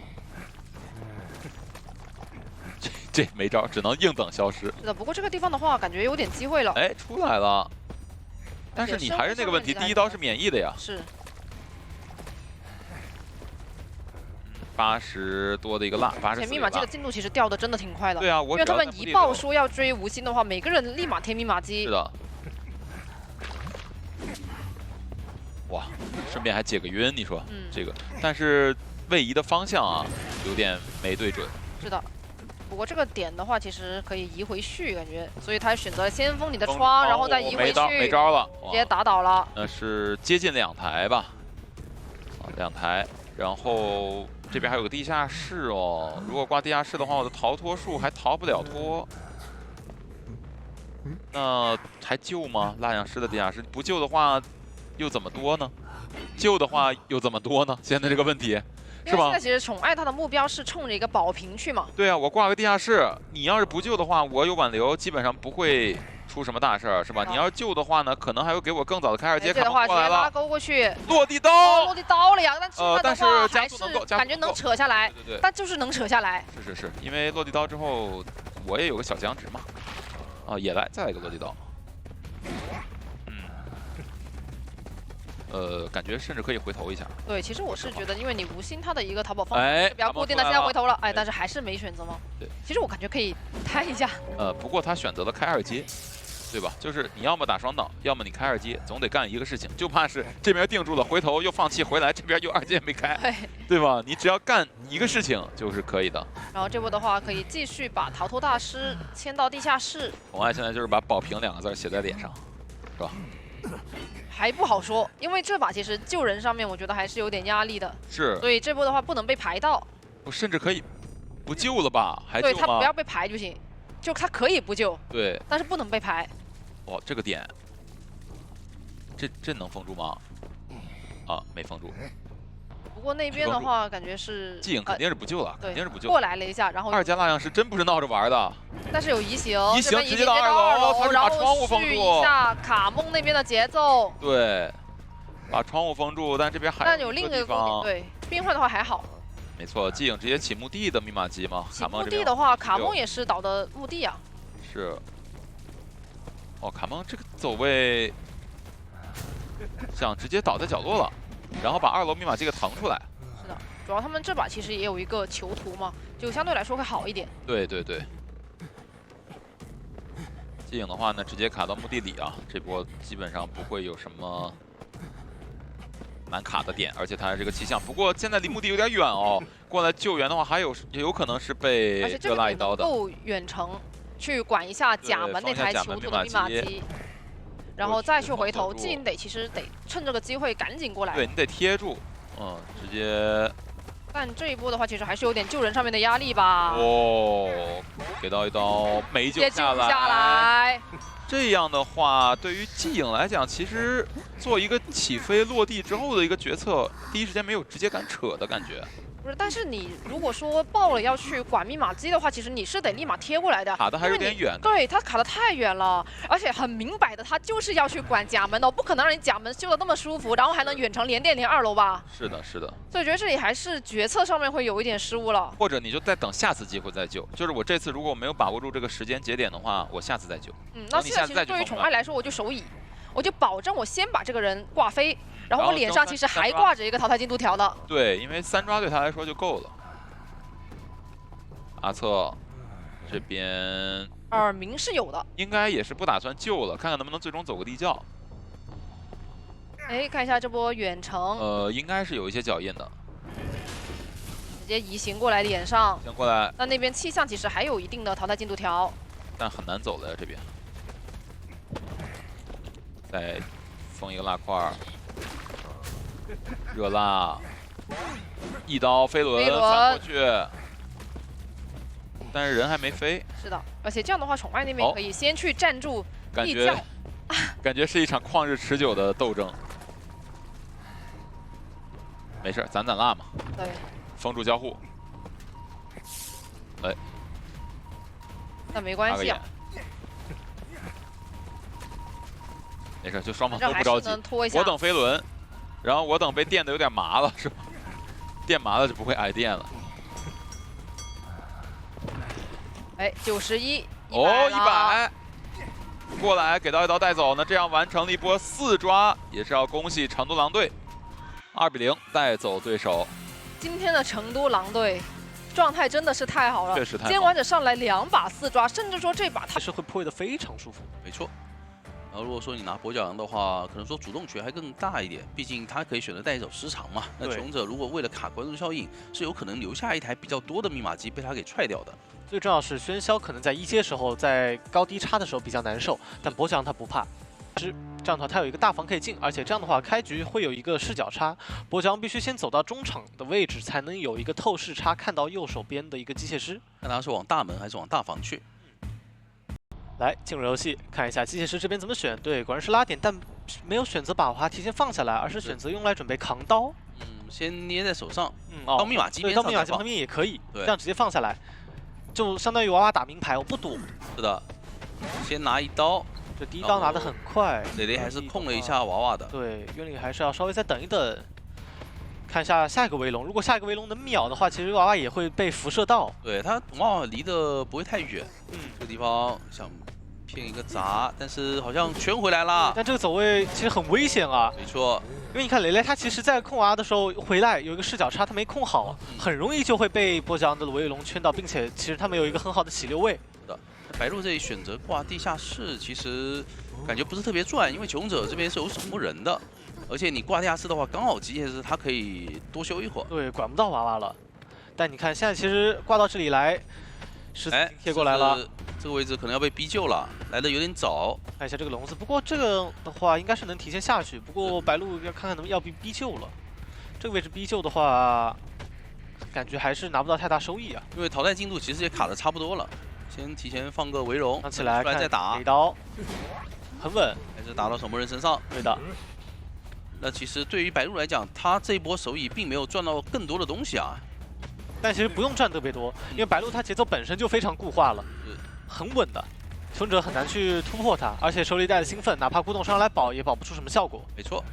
这没招，只能硬等消失。是的，不过这个地方的话，感觉有点机会了。哎，出来了。但是你还是那个问题，第1刀是免疫的呀。是。 80多的一个辣，84。前密码机的进度其实掉的真的挺快的。对啊，因为他们一报说要追无心的话，每个人立马填密码机。是的。哇，顺便还解个晕，你说这个？但是位移的方向啊，有点没对准。是的。不过这个点的话，其实可以移回去，感觉，所以他选择了先封你的窗，然后再移回去，没招了，直接打倒了。那是接近2台吧？啊，2台，然后这边还有个地下室哦。如果挂地下室的话，我的逃脱术还逃不了脱。那还救吗？蜡像师的地下室不救的话，又怎么多呢？救的话又怎么多呢？现在这个问题。 是吧？现在其实宠爱他的目标是冲着一个保平去嘛。对啊，我挂个地下室，你要是不救的话，我有挽留，基本上不会出什么大事儿，是吧？你要是救的话呢，可能还会给我更早的开2阶。这的话直接拉钩过去，落地刀，落地刀了呀！但是加速能够，感觉能扯下来，对，但就是能扯下来。是，因为落地刀之后，我也有个小僵直嘛，啊，也再来一个落地刀。 感觉甚至可以回头一下。对，其实我是觉得，因为你无心他的一个逃跑方式比较固定的，现在回头了，哎，但是还是没选择吗？对，其实我感觉可以开一下。不过他选择了开2阶，对吧？就是你要么打双倒，要么你开2阶，总得干一个事情，就怕是这边定住了，回头又放弃回来，这边又2阶没开，对吧？你只要干一个事情就是可以的。然后这波的话，可以继续把逃脱大师迁到地下室。宠爱现在就是把保平2个字写在脸上，是吧？ 还不好说，因为这把其实救人上面我觉得还是有点压力的，是，所以这波的话不能被排到，我甚至可以不救了吧？还救吗？对他不要被排就行，就他可以不救，对，但是不能被排。哇，这个点，这能封住吗？啊，没封住。不过那边的话，感觉是季影肯定是不救了，肯定是不救。过来了一下，然后2阶蜡像师真不是闹着玩的。 但是有移形，直接到2楼，他是把窗户封住。一下卡梦那边的节奏。对，把窗户封住，但这边还但有另一个地对变换的话还好。没错，季影直接起墓地的密码机嘛。起墓地的话，卡梦也是倒的墓地啊。是。哦，卡梦这个走位，想直接倒在角落了，然后把2楼密码机给腾出来。是的，主要他们这把其实也有一个囚徒嘛，就相对来说会好一点。对。季影的话呢，直接卡到墓地里啊，这波基本上不会有什么难卡的点，而且它这个气象，不过现在离墓地有点远哦，过来救援的话，也有可能是被热拉一刀的。够远程去管一下甲门那台囚徒的密码机，然后再去回头。季影其实得趁这个机会赶紧过来。对你得贴住，直接。 但这一波的话，其实还是有点救人上面的压力吧。哦，给到一刀没救下来。这样的话，对于季影来讲，其实做一个起飞落地之后的一个决策，第一时间没有直接敢扯的感觉。不是，但是你如果说爆了要去管密码机的话，其实你是得立马贴过来的。卡的还有点远。对，他卡的太远了，而且很明摆的，他就是要去管甲门的，不可能让你甲门修的那么舒服，然后还能远程连电连2楼吧？是的。所以我觉得这里还是决策上面会有一点失误了。或者你就再等下次机会再救，就是我这次如果没有把握住这个时间节点的话，我下次再救。那现在其实对于宠爱来说，我就手乙，我就保证我先把这个人挂飞。 然后我脸上其实还挂着一个淘汰进度条的。对，因为3抓对他来说就够了。阿策这边耳鸣是有的，应该也是不打算救了，看看能不能最终走个地窖。哎，看一下这波远程。应该是有一些脚印的。直接移形过来脸上。先过来。那边气象其实还有一定的淘汰进度条，但很难走了呀这边。再封一个蜡块。 热辣，一刀飞轮翻过去，但是人还没飞。是的，而且这样的话，宠爱那边可以先去站住地窖，感觉是一场旷日持久的斗争。没事，攒蜡嘛。对。封住交互。哎。那没关系啊。没事，就双方都不着急。我等飞轮。 然后我等被电的有点麻了，是吧？电麻了就不会挨电了。哎，91，哦，100，过来给到一刀带走，那这样完成了一波4抓，也是要恭喜成都狼队，2比0带走对手。今天的成都狼队状态真的是太好了，确实太好。监管者上来2把4抓，甚至说这把他是会破的非常舒服。没错。然后如果说你拿跛脚羊的话，可能说主动权还更大一点，毕竟他可以选择带走时长嘛。那对求生者如果为了卡关注效应，是有可能留下一台比较多的密码机被他给踹掉的。最重要是喧嚣可能在一阶时候，在高低差的时候比较难受，但跛脚羊他不怕。这样的话，他有一个大房可以进，而且这样的话，开局会有一个视角差。跛脚羊必须先走到中场的位置，才能有一个透视差，看到右手边的一个机械师。看他是往大门还是往大房去。来进入游戏，看一下机械师这边怎么选。对，果然是拉点，但没有选择把娃提前放下来，而是选择用来准备扛刀。先捏在手上。哦，到密码机对，边上到密码机旁边也可以，对，这样直接放下来，就相当于娃娃打名牌，我不躲。是的，先拿一刀。这第一刀拿得很快，磊磊还是控了一下娃娃的。对，渊里还是要稍微再等一等，看一下下一个围龙。如果下一个围龙能秒的话，其实娃娃也会被辐射到。对他娃娃离得不会太远，这个地方想骗一个砸，但是好像圈回来了。但这个走位其实很危险啊。没错，因为你看磊磊他其实在控娃娃的时候回来有一个视角差，他没控好，很容易就会被跛脚羊的围龙圈到，并且其实他们有一个很好的起溜位。白鹿这里选择挂地下室，其实感觉不是特别赚，因为求生者这边是有守墓人的，而且你挂地下室的话，刚好机械师他可以多修一会儿。对，管不到娃娃了。但你看现在其实挂到这里来，是贴过来了，这个位置可能要被逼救了，来的有点早。看一下这个笼子，不过这个的话应该是能提前下去，不过白鹿要看看能不能要逼救了。这个位置逼救的话，感觉还是拿不到太大收益啊。因为淘汰进度其实也卡的差不多了。先提前放个围龙，放起来，出来再打，给刀，很稳，还是打到守墓人身上。对的。那其实对于白鹿来讲，他这一波手椅并没有赚到更多的东西啊。但其实不用赚特别多，因为白鹿他节奏本身就非常固化了，很稳的，求生者很难去突破他，而且手里带着兴奋，哪怕古董商来保也保不出什么效果。没错。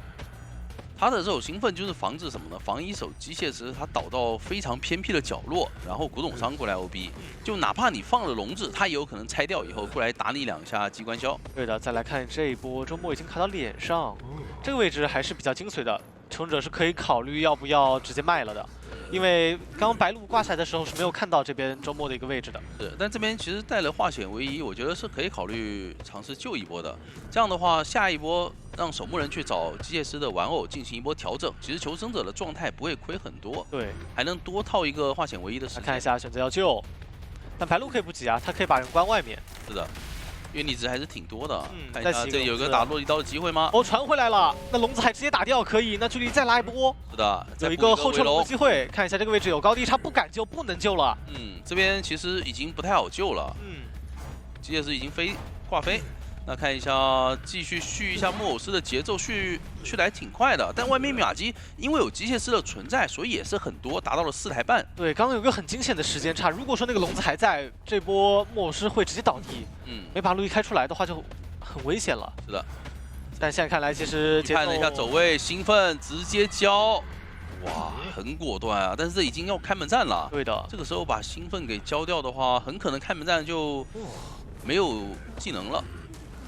他的这种兴奋就是防止什么呢？防一手机械师他倒到非常偏僻的角落，然后古董商过来 OB， 就哪怕你放了笼子，他也有可能拆掉以后过来打你2下机关消。对的，再来看这一波，周末已经卡到脸上，这个位置还是比较精髓的，求生者是可以考虑要不要直接卖了的，因为刚白鹿挂起来的时候是没有看到这边周末的一个位置的。是，但这边其实带了化险为夷，我觉得是可以考虑尝试救一波的。这样的话，下一波让守墓人去找机械师的玩偶进行一波调整，其实求生者的状态不会亏很多，对，还能多套一个化险为夷的时间。看一下选择要救，但白鹿可以不急啊，他可以把人关外面。是的，因为你值还是挺多的。看一再下这里有一个打落地刀的机会吗？哦，传回来了，那笼子还直接打掉，可以，那距离再拉一波。是的，有一个后撤龙的机会，看一下这个位置有高低差，不敢救，不能救了。这边其实已经不太好救了。机械师已经挂飞。那看一下，继续续一下木偶师的节奏，续的还挺快的。但外面密码机因为有机械师的存在，所以也是很多，达到了4台半。对，刚刚有个很惊险的时间差，如果说那个笼子还在，这波木偶师会直接倒地。没把路易开出来的话就很危险了。是的。但现在看来，其实看了一下走位，兴奋直接交，哇，很果断啊！但是这已经要开门战了。对的。这个时候把兴奋给交掉的话，很可能开门战就没有技能了。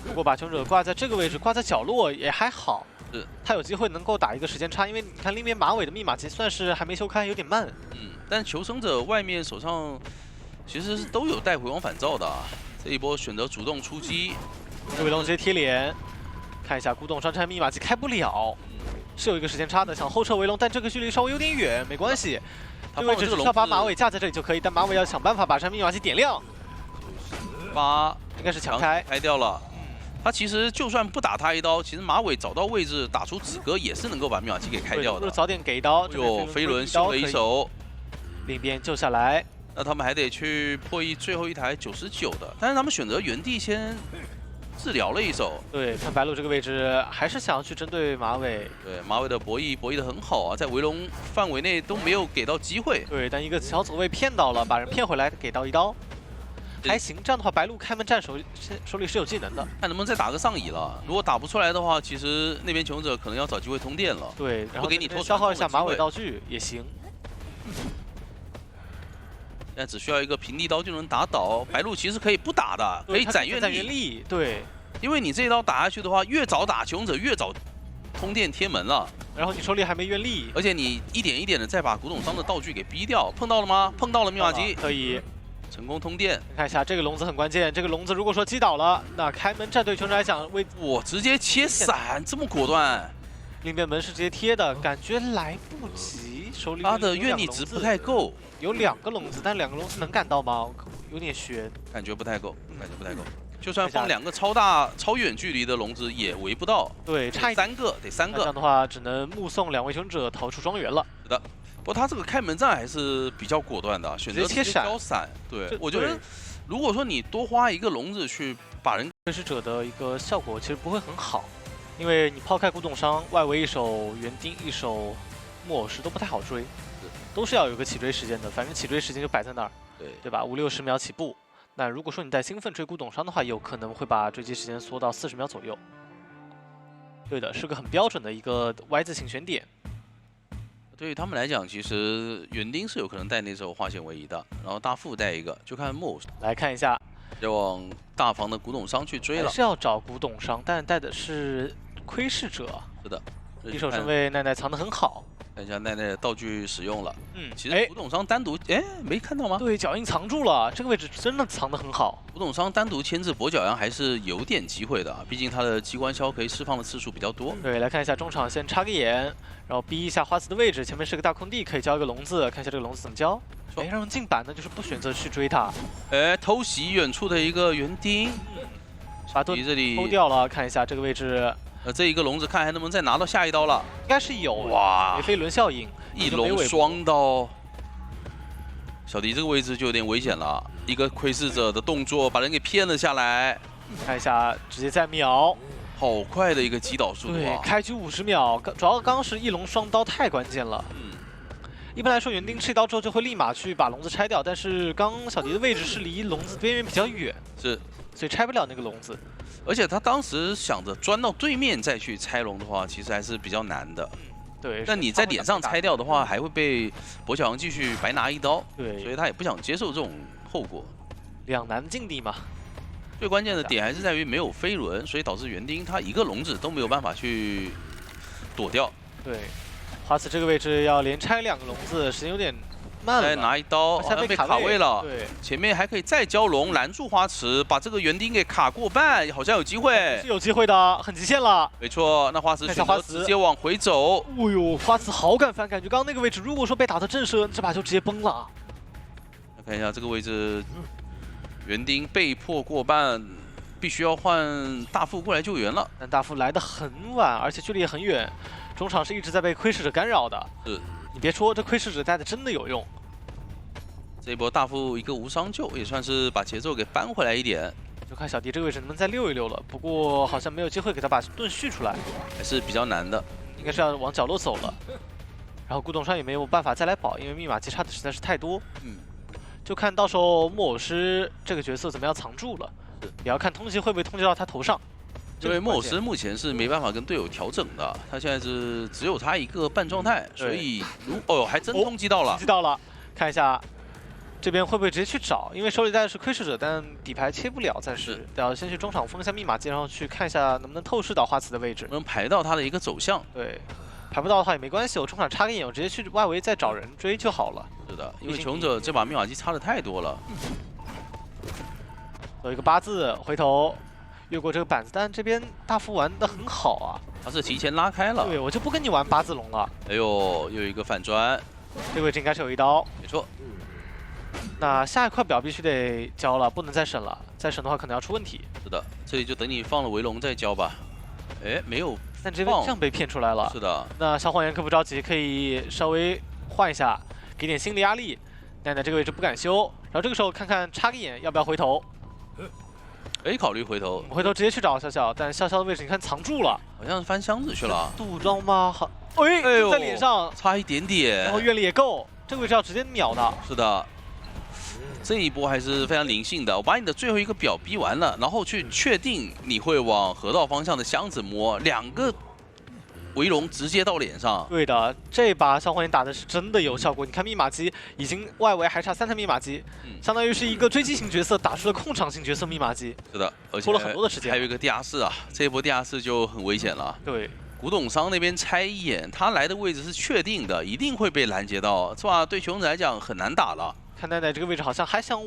如果把求生者挂在这个位置，挂在角落也还好，是他有机会能够打一个时间差，因为你看另一边马尾的密码机算是还没修开，有点慢。但求生者外面手上其实是都有带回光返照的啊。这一波选择主动出击，这尾龙直接贴脸，看一下古董商这密码机开不了，是有一个时间差的，想后撤围龙，但这个距离稍微有点远，没关系，这个位置只需要把马尾架在这里就可以，但马尾要想办法把这密码机点亮。8应该是强开掉了。他其实就算不打他一刀，其实马尾找到位置打出止格也是能够把密码机给开掉的。早点给一刀，有飞轮秀了一手，另一边救下来。那他们还得去破译最后一台99的，但是他们选择原地先治疗了一手。对，看白鹿这个位置还是想要去针对马尾。对，马尾的博弈的很好啊，在围龙范围内都没有给到机会。对，但一个小走位骗到了，把人骗回来给到一刀。还行，这样的话，白鹿开门战手里是有技能的，看能不能再打个上椅了。如果打不出来的话，其实那边求生者可能要找机会通电了。对，然后不给你拖消耗一下马尾道具也行。现在只需要一个平地刀就能打倒白鹿，其实可以不打的，可以攒原力。对，因为你这一刀打下去的话，越早打求生者越早通电贴门了。然后你手里还没原力，而且你一点一点的再把古董商的道具给逼掉，碰到了吗？碰到了密码机，可以。成功通电，看一下这个笼子很关键，这个笼子如果说击倒了，那开门战对球者来讲，哇，直接切散，这么果断。另边门是直接贴的，感觉来不及。手里他的愿力值不太够，有2个笼子，但2个笼子能赶到吗？有点悬，感觉不太够，感觉不太够。就算放2个超大、超远距离的笼子，也围不到。对，差3个，得3个。这样的话，只能目送2位求生者逃出庄园了。是的，不过他这个开门战还是比较果断的，选择直接交闪。对，我觉得如果说你多花1个笼子去把人窥视者的一个效果其实不会很好，因为你抛开古董商，外围一手园丁，一手木偶石都不太好追，都是要有个起追时间的，反正起追时间就摆在那儿，对吧？50-60秒起步。那如果说你带兴奋追古董商的话，有可能会把追击时间缩到40秒左右。对的，是个很标准的一个 Y 字形选点。对于他们来讲，其实园丁是有可能带那手化险为夷的，然后大副带一个，就看木偶来看一下，要往大房的古董商去追了。还是要找古董商，但带的是窥视者。是的，一手身位奈奈藏得很好。看一下奈奈的道具使用了。其实古董商单独，没看到吗？对，脚印藏住了，这个位置真的藏得很好。古董商单独牵制跛脚羊还是有点机会的，毕竟他的机关消可以释放的次数比较多。对，来看一下中场，先插个眼，然后逼一下花瓷的位置，前面是个大空地，可以交一个笼子，看一下这个笼子怎么交。让人进板呢，就是不选择去追他。偷袭远处的一个园丁，把盾这里偷掉了，看一下这个位置。这一个笼子看还能不能再拿到下一刀了？应该是有哇，梅菲伦效应，一龙双刀。小迪这个位置就有点危险了，一个窥视者的动作把人给骗了下来。看一下，直接再秒，好快的一个击倒速度啊！对，开局50秒，主要刚是一龙双刀太关键了。一般来说，园丁吃一刀之后就会立马去把笼子拆掉，但是刚小迪的位置是离笼子边缘比较远，是，所以拆不了那个笼子。而且他当时想着钻到对面再去拆笼的话，其实还是比较难的。对，但你在脸上拆掉的话，还会被跛脚羊继续白拿一刀。对，所以他也不想接受这种后果。两难境地嘛。最关键的点还是在于没有飞轮，所以导致园丁他一个笼子都没有办法去躲掉。对，花瓷这个位置要连拆2个笼子，时间有点慢了。再拿一刀，好像被卡位了。对，前面还可以再交龙拦住花池，把这个园丁给卡过半，好像有机会。是有机会的，很极限了。没错，那花池选择直接往回走。哦呦，花瓷好敢翻，感觉刚刚那个位置如果说被打到震慑，这把就直接崩了。看一下这个位置，园丁被迫过半，必须要换大副过来救援了。但大副来得很晚，而且距离也很远，中场是一直在被窥视者干扰的。是，你别说，这窥视者带的真的有用。这一波大副一个无伤救，也算是把节奏给扳回来一点。就看小迪这个位置能不能再溜一溜了，不过好像没有机会给他把盾续出来，还是比较难的。应该是要往角落走了。然后古董商也没有办法再来保，因为密码机差的实在是太多。就看到时候木偶师这个角色怎么样藏住了，也要看通缉会不会通缉到他头上。因为木偶师目前是没办法跟队友调整的，他现在是只有他一个半状态，所以还真通缉到了，通缉到了，看一下这边会不会直接去找，因为手里带的是窥视者，但底牌切不了，暂时要先去中场封一下密码机，然后去看一下能不能透视到花瓷的位置，能排到他的一个走向。对。排不到的话也没关系，我中场插个眼，我直接去外围再找人追就好了。是的，因为求生者这把密码机差的太多了。有一个8字回头越过这个板子，但这边大副玩的很好啊，他是提前拉开了。对，我就不跟你玩8字龙了。哎呦，又一个反砖，这个位置应该是有一刀。没错。那下一块表必须得交了，不能再省了，再省的话可能要出问题。是的，这里就等你放了围龙再交吧。哎，没有。但这边这样被骗出来了。是的，那小谎言可不着急，可以稍微换一下，给点心理压力。奈奈这个位置不敢修，然后这个时候看看插个眼要不要回头。可以考虑回头，回头直接去找笑笑，但笑笑的位置你看藏住了，好像是翻箱子去了。杜装吗？好，哎呦，在脸上差一点点，然后愿力也够，这个位置要直接秒的。是的。这一波还是非常灵性的，我把你的最后一个表逼完了，然后去确定你会往河道方向的箱子摸，2个围龙直接到脸上。对的，这把小谎言打的是真的有效果。你看密码机已经外围还差3台密码机，相当于是一个追击型角色打出了控场型角色密码机。是的，而且拖了很多的时间。还有一个地下室啊，这一波地下室就很危险了。对，古董商那边拆一眼，他来的位置是确定的，一定会被拦截到，这把对求生者来讲很难打了。看奈奈这个位置好像还想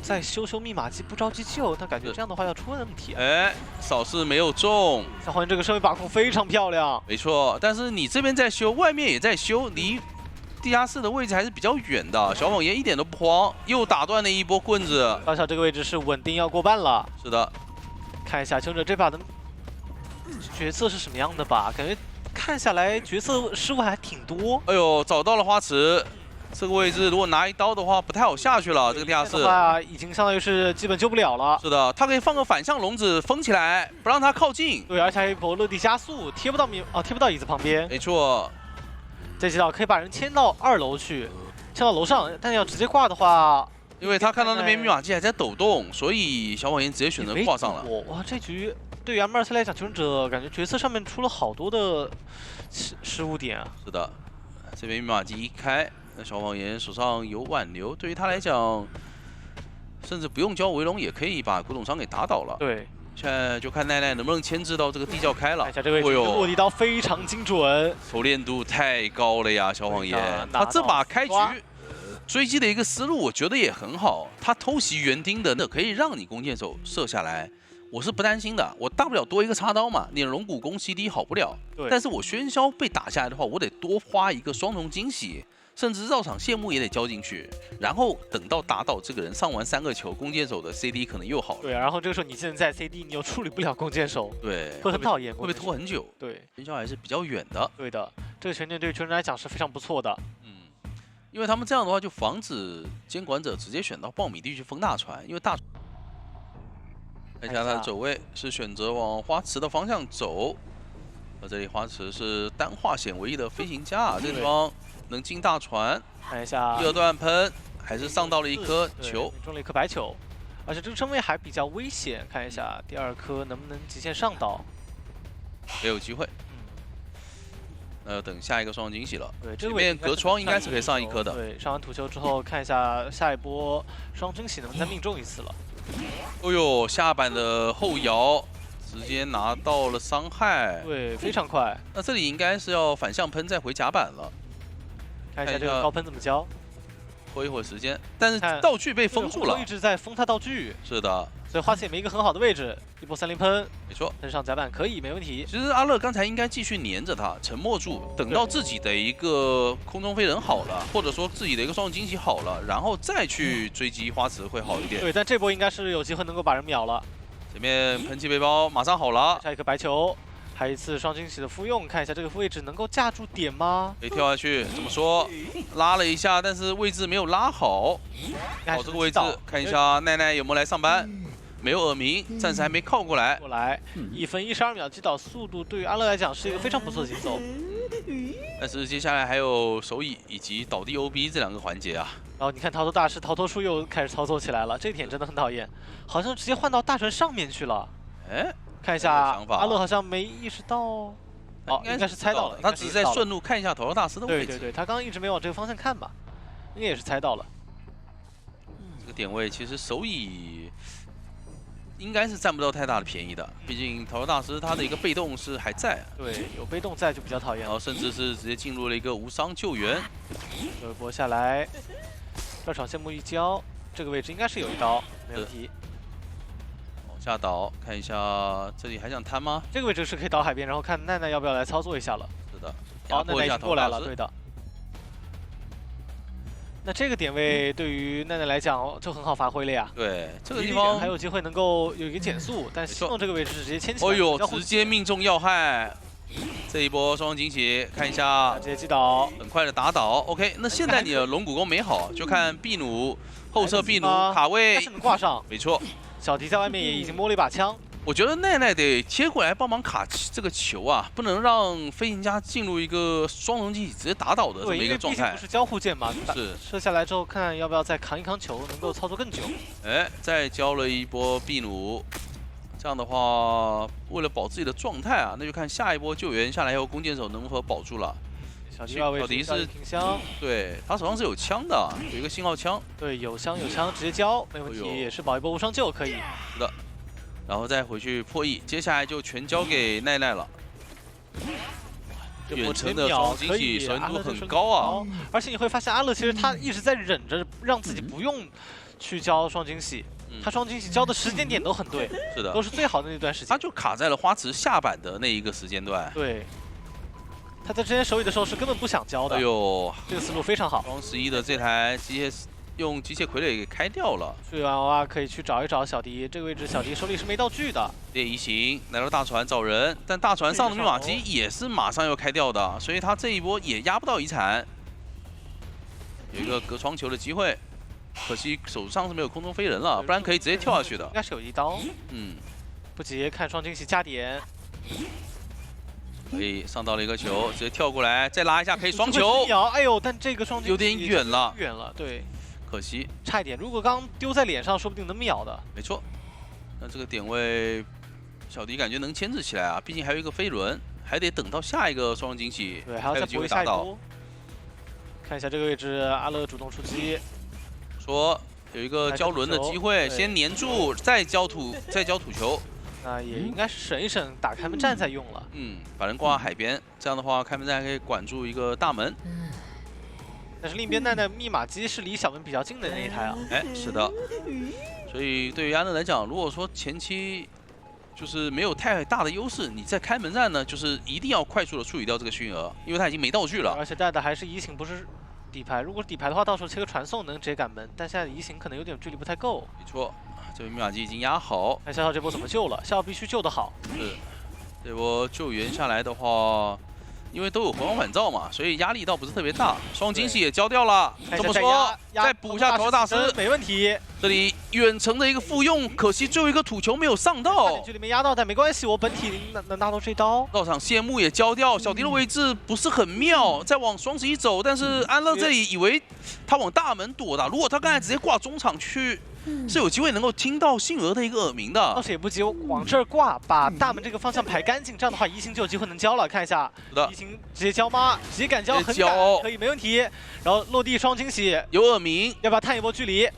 再修密码机，不着急救，但感觉这样的话要出问题。哎，扫视没有中。小黄人这个身位把控非常漂亮。没错，但是你这边在修，外面也在修，离地下室的位置还是比较远的。小谎言一点都不慌，又打断了一波棍子。高校这个位置是稳定要过半了。是的，看一下求者这把的角色是什么样的吧？感觉看下来角色失误还挺多。哎呦，找到了花池。这个位置如果拿一刀的话，不太好下去了。这个地下室的话，已经相当于是基本救不了了。是的，他可以放个反向笼子封起来，不让他靠近。对，而且还有一波落地加速，贴不到椅子旁边。没错，这几道可以把人牵到2楼去，牵到楼上，但要直接挂的话，因为他看到那边密码机还在抖动，所以小谎言直接选择挂上了。哇，这局对于 M24来讲，求生者感觉角色上面出了好多的失误点啊。是的，这边密码机一开。那小谎言手上有挽留，对于他来讲，甚至不用交围龙也可以把古董商给打倒了。对，现在就看奈奈能不能牵制到这个地窖开了。看一下这位置，落地刀非常精准，熟练度太高了呀，小谎言。他这把开局追击的一个思路，我觉得也很好。他偷袭园丁的，那可以让你弓箭手射下来。我是不担心的，我大不了多一个插刀嘛。你龙骨攻 CD 好不了，但是我喧嚣被打下来的话，我得多花一个双重惊喜。甚至绕场谢幕也得交进去，然后等到打倒这个人上完3个球，弓箭手的 CD 可能又好了。对，然后这个时候你现在在 CD， 你又处理不了弓箭手，对，会很讨厌，会被拖很久。对，喧嚣还是比较远的。对的，这个全点对于球人来讲是非常不错的。因为他们这样的话就防止监管者直接选到爆米地去封大船，因为大船。看一下他的走位是选择往花池的方向走，而这里花池是单化险唯一的飞行家，这个地方。能进大船，看一下第2段喷，还是上到了一颗球，中了一颗白球，而且这个身位还比较危险。看一下第2颗能不能极限上到，也有机会。那要等下一个双惊喜了。对，这边隔窗应该是可以上1颗的。对，上完土球之后，看一下下一波双惊喜能不能再命中1次了。哦呦，下板的后摇。直接拿到了伤害，对，非常快。那这里应该是要反向喷再回甲板了。看一下这个高喷怎么交，拖一会儿时间，但是道具被封住了，一直在封他道具。是的，所以花池也没一个很好的位置，一波30喷，没错，喷上甲板可以，没问题。其实阿乐刚才应该继续黏着他，沉默住，等到自己的一个空中飞人好了，或者说自己的一个双重惊喜好了，然后再去追击花池会好一点。对，但这波应该是有机会能够把人秒了。前面喷气背包马上好了，下一颗白球，还有一次双惊喜的复用，看一下这个位置能够架住点吗？可以跳下去，怎么说？拉了一下，但是位置没有拉好。好，这个位置看一下奈奈有没有来上班，没有耳鸣，暂时还没靠过来。1分12秒击倒速度对于阿乐来讲是一个非常不错的节奏。但是接下来还有手椅以及倒地 OB 这2个环节啊。然后你看逃脱大师逃脱术又开始操作起来了，这点真的很讨厌，好像直接换到大船上面去了。哎，看一下阿乐好像没意识到，哦，应该是猜到了，他只是在顺路看一下逃脱大师的位置。对，他刚刚一直没往这个方向看吧，应该也是猜到了。这个点位其实手椅应该是占不到太大的便宜的，毕竟逃脱大师他的一个被动是还在。对，有被动在就比较讨厌。然后甚至是直接进入了一个无伤救援。有一波下来。绕场谢幕一交，这个位置应该是有一刀，没问题。往下倒，看一下这里还想摊吗？这个位置是可以倒海边，然后看奈奈要不要来操作一下了。是的，好，奈奈已经过来了，对的。那这个点位对于奈奈来讲就很好发挥了呀。对，这个地方还有机会能够有一个减速，但西梦这个位置是直接牵起来。哦呦，直接命中要害。这一波双惊喜，看一下，直接击倒，很快的打倒。OK， 那现在你的龙骨弓没好，就看秘弩后撤秘弩卡位，是能挂上。没错，小迪在外面也已经摸了一把枪。我觉得奈奈得切过来帮忙卡这个球啊，不能让飞行家进入一个双重击直接打倒的这么一个状态。不是交互键嘛，是射下来之后看要不要再扛一扛球，能够操作更久。哎，再交了一波秘弩。这样的话，为了保自己的状态啊，那就看下一波救援下来以后，弓箭手能否保住了。小迪是停箱，对他手上是有枪的，有一个信号枪。对，有枪，直接交，没问题，也是保一波无伤救可以。是的，然后再回去破译，接下来就全交给奈奈了。远程的双惊喜熟练度很高啊，而且你会发现阿乐其实他一直在忍着，让自己不用去教双惊喜，他双惊喜教的时间点都很对，是的，都是最好的那段时间。他就卡在了花池下板的那一个时间段。对，他在之前手里的时候是根本不想教的。哎呦，这个思路非常好。双11的这台用机械傀儡给开掉了。水娃娃可以去找一找小迪，这个位置小迪手里是没道具的。猎移行来到大船找人，但大船上的密码机也是马上要开掉的，所以他这一波也压不到遗产。有一个隔窗球的机会，可惜手上是没有空中飞人了，不然可以直接跳下去的应。该是有一刀。不急，看双惊喜加点。可以上到了一个球，直接跳过来，再拉一下可以双球。哎呦，但这个双惊喜有点远了，远了，对，可惜差一点。如果刚丢在脸上，说不定能秒的。没错，那这个点位，小迪感觉能牵制起来啊，毕竟还有一个飞轮，还得等到下一个双惊喜，对，还要再机会搏下达到。一波。看一下这个位置，阿乐主动出击，说有一个交轮的机会，对先粘住，再交土球。那也应该是省一省打开门战再用了。把人挂海边，这样的话开门战可以管住一个大门。但是另一边奈奈密码机是离小门比较近的那一台啊。哎，是的。所以对于安乐来讲，如果说前期就是没有太大的优势，你在开门战呢，就是一定要快速的处理掉这个熏鹅，因为他已经没道具了。而且带的还是移形，不是底牌。如果是底牌的话，到时候切个传送能直接赶门，但现在移形可能有点距离不太够。没错，这边密码机已经压好。看笑笑这波怎么救了？笑笑必须救得好。是，这波救援下来的话，因为都有回光返照嘛，所以压力倒不是特别大。双惊喜也交掉了，这么说再补一下头大师没问题。这里远程的一个复用，可惜最后一个土球没有上到，距离没压到，但没关系，我本体能拿到这刀。绕场谢幕也交掉，小迪的位置不是很妙，再往双11走，但是安乐这里以为他往大门躲的，如果他刚才直接挂中场去，是有机会能够听到信鹅的一个耳鸣的。倒是也不急，往这儿挂，把大门这个方向排干净，这样的话移形就有机会能交了。看一下，移形直接交吗？直接敢交，很敢，可以没问题。然后落地双惊喜，有耳鸣，要不要探一波距离？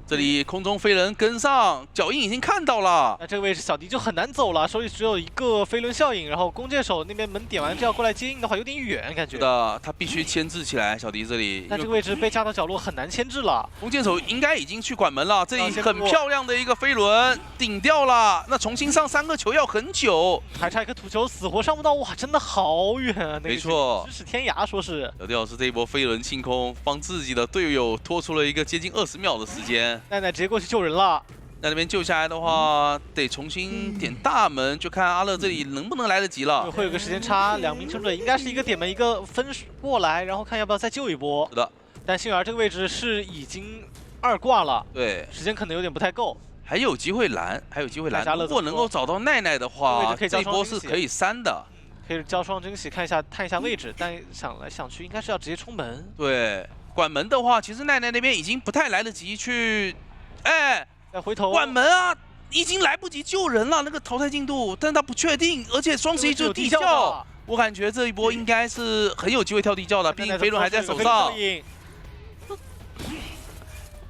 这里空中飞人跟上，脚印已经看到了。那这个位置小迪就很难走了，手里只有一个飞轮效应，然后弓箭手那边门点完这要过来接应的话有点远，感觉。是的，他必须牵制起来。小迪这里，那这个位置被夹到角落很难牵制了。弓箭手应该已经去管门了，这里很漂亮的一个飞轮顶掉了。那重新上3个球要很久，还差一颗土球，死活上不到，哇，真的好远啊！没错，咫尺天涯，说是。小迪老师这一波飞轮清空，帮自己的队友拖出了一个接近20秒的时间。奈奈直接过去救人了。那边救下来的话，得重新点大门，就看阿乐这里能不能来得及了。会有个时间差，两名撑准应该是一个点门一个分过来，然后看要不要再救一波。是的，但幸而这个位置是已经2挂了，对，时间可能有点不太够。还有机会拦，还有机会拦。如果能够找到奈奈的话，这一波是可以3的。可以交双惊喜，看一下探一下位置，但想来想去应该是要直接冲门。对，管门的话，其实奈奈那边已经不太来得及去。哎，再回头管门啊，已经来不及救人了，那个淘汰进度，但是他不确定，而且双11只有地窖，我感觉这一波应该是很有机会跳地窖的，毕竟飞轮还在手上。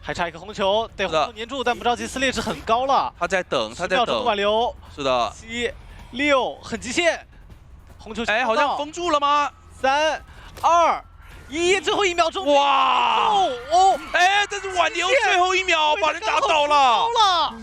还差一个红球，得红球粘住，但不着急，撕裂值很高了。他在等，他在等挽留。是的7、6，很极限。红球哎，好像封住了吗？3、2、1，最后1秒钟！哇！哦，哎，这是挽留最后1秒把人打倒了。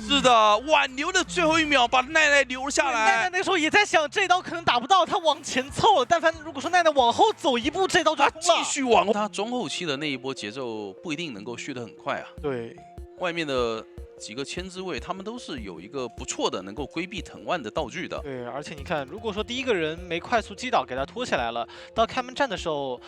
是的，挽留的最后1秒把奈奈留了下来。奈奈那时候也在想，这刀可能打不到，他往前凑了。但凡如果说奈奈往后走一步，这刀就空了。继续往他中后期的那一波节奏不一定能够续得很快啊。对，外面的几个牵制位，他们都是有一个不错的能够规避藤蔓的道具的。对，而且你看，如果说第一个人没快速击倒，给他拖下来了，到开门战的时候，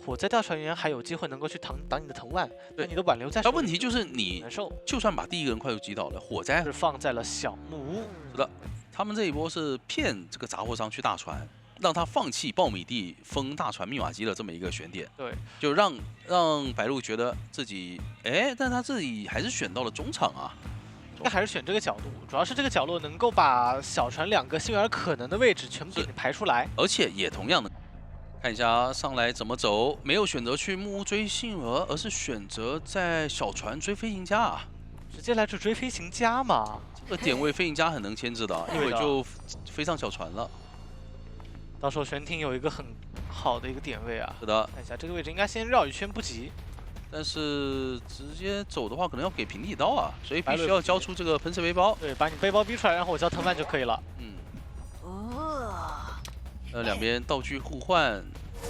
火灾调查员还有机会能够去挡你的藤蔓，对你的挽留在手。但问题就是你难受，就算把第一个人快速击倒了，火灾是放在了小木屋。是的，他们这一波是骗这个杂货商去大船，让他放弃苞米地封大船密码机的这么一个选点。对，就让白鹿觉得自己但他自己还是选到了中场啊。应该还是选这个角度，主要是这个角落能够把小船2个幸而可能的位置全部给你排出来，而且也同样的。看一下上来怎么走，没有选择去木屋追杏儿，而是选择在小船追飞行家啊！直接来去追飞行家嘛？这个点位飞行家很能牵制的，一会就飞上小船了。到时候悬停有一个很好的一个点位啊！是的，看一下这个位置应该先绕一圈不急。但是直接走的话，可能要给平底刀啊，所以必须要白鹿交出这个喷射背包。对，把你背包逼出来，然后我交藤蔓就可以了。两边道具互换，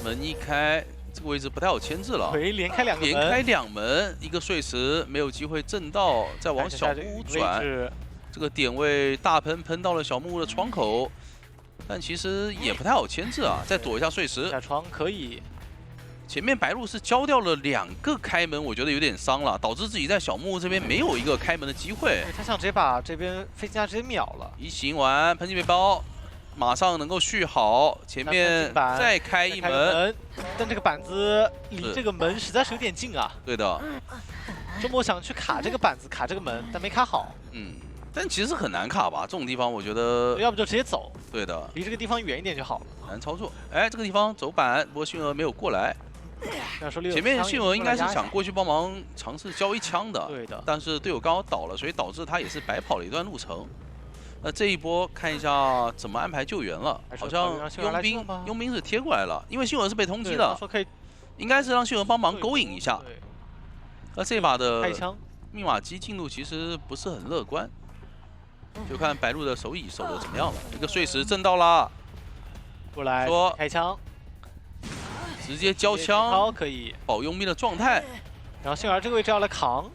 门一开，这个位置不太好牵制了。对，连开两个门，连开2门，一个碎石没有机会正到，再往小木屋转。这个点位大喷喷到了小木屋的窗口，但其实也不太好牵制啊。再躲一下碎石，下窗可以。前面白鹿是交掉了2个开门，我觉得有点伤了，导致自己在小木屋这边没有一个开门的机会。他想直接把这边飞行家直接秒了。移形完喷气背包，马上能够续好，前面再开一门，但这个板子离这个门实在是有点近啊。对的，周末想去卡这个板子，卡这个门，但没卡好。但其实很难卡吧？这种地方我觉得，要不就直接走。对的，离这个地方远一点就好了。难操作。哎，这个地方走板，不过迅儿没有过来。前面迅儿应该是想过去帮忙尝试交一枪的，对的。但是队友刚好倒了，所以导致他也是白跑了一段路程。那这一波看一下怎么安排救援了，好像佣兵是贴过来了，因为迅儿是被通缉的，应该是让迅儿帮忙勾引一下。那这把的密码机进度其实不是很乐观，就看白鹿的手椅守的怎么样了。一个碎石震到了，过来说开枪，直接交枪可以保佣兵的状态。然后迅儿这个位置要来扛。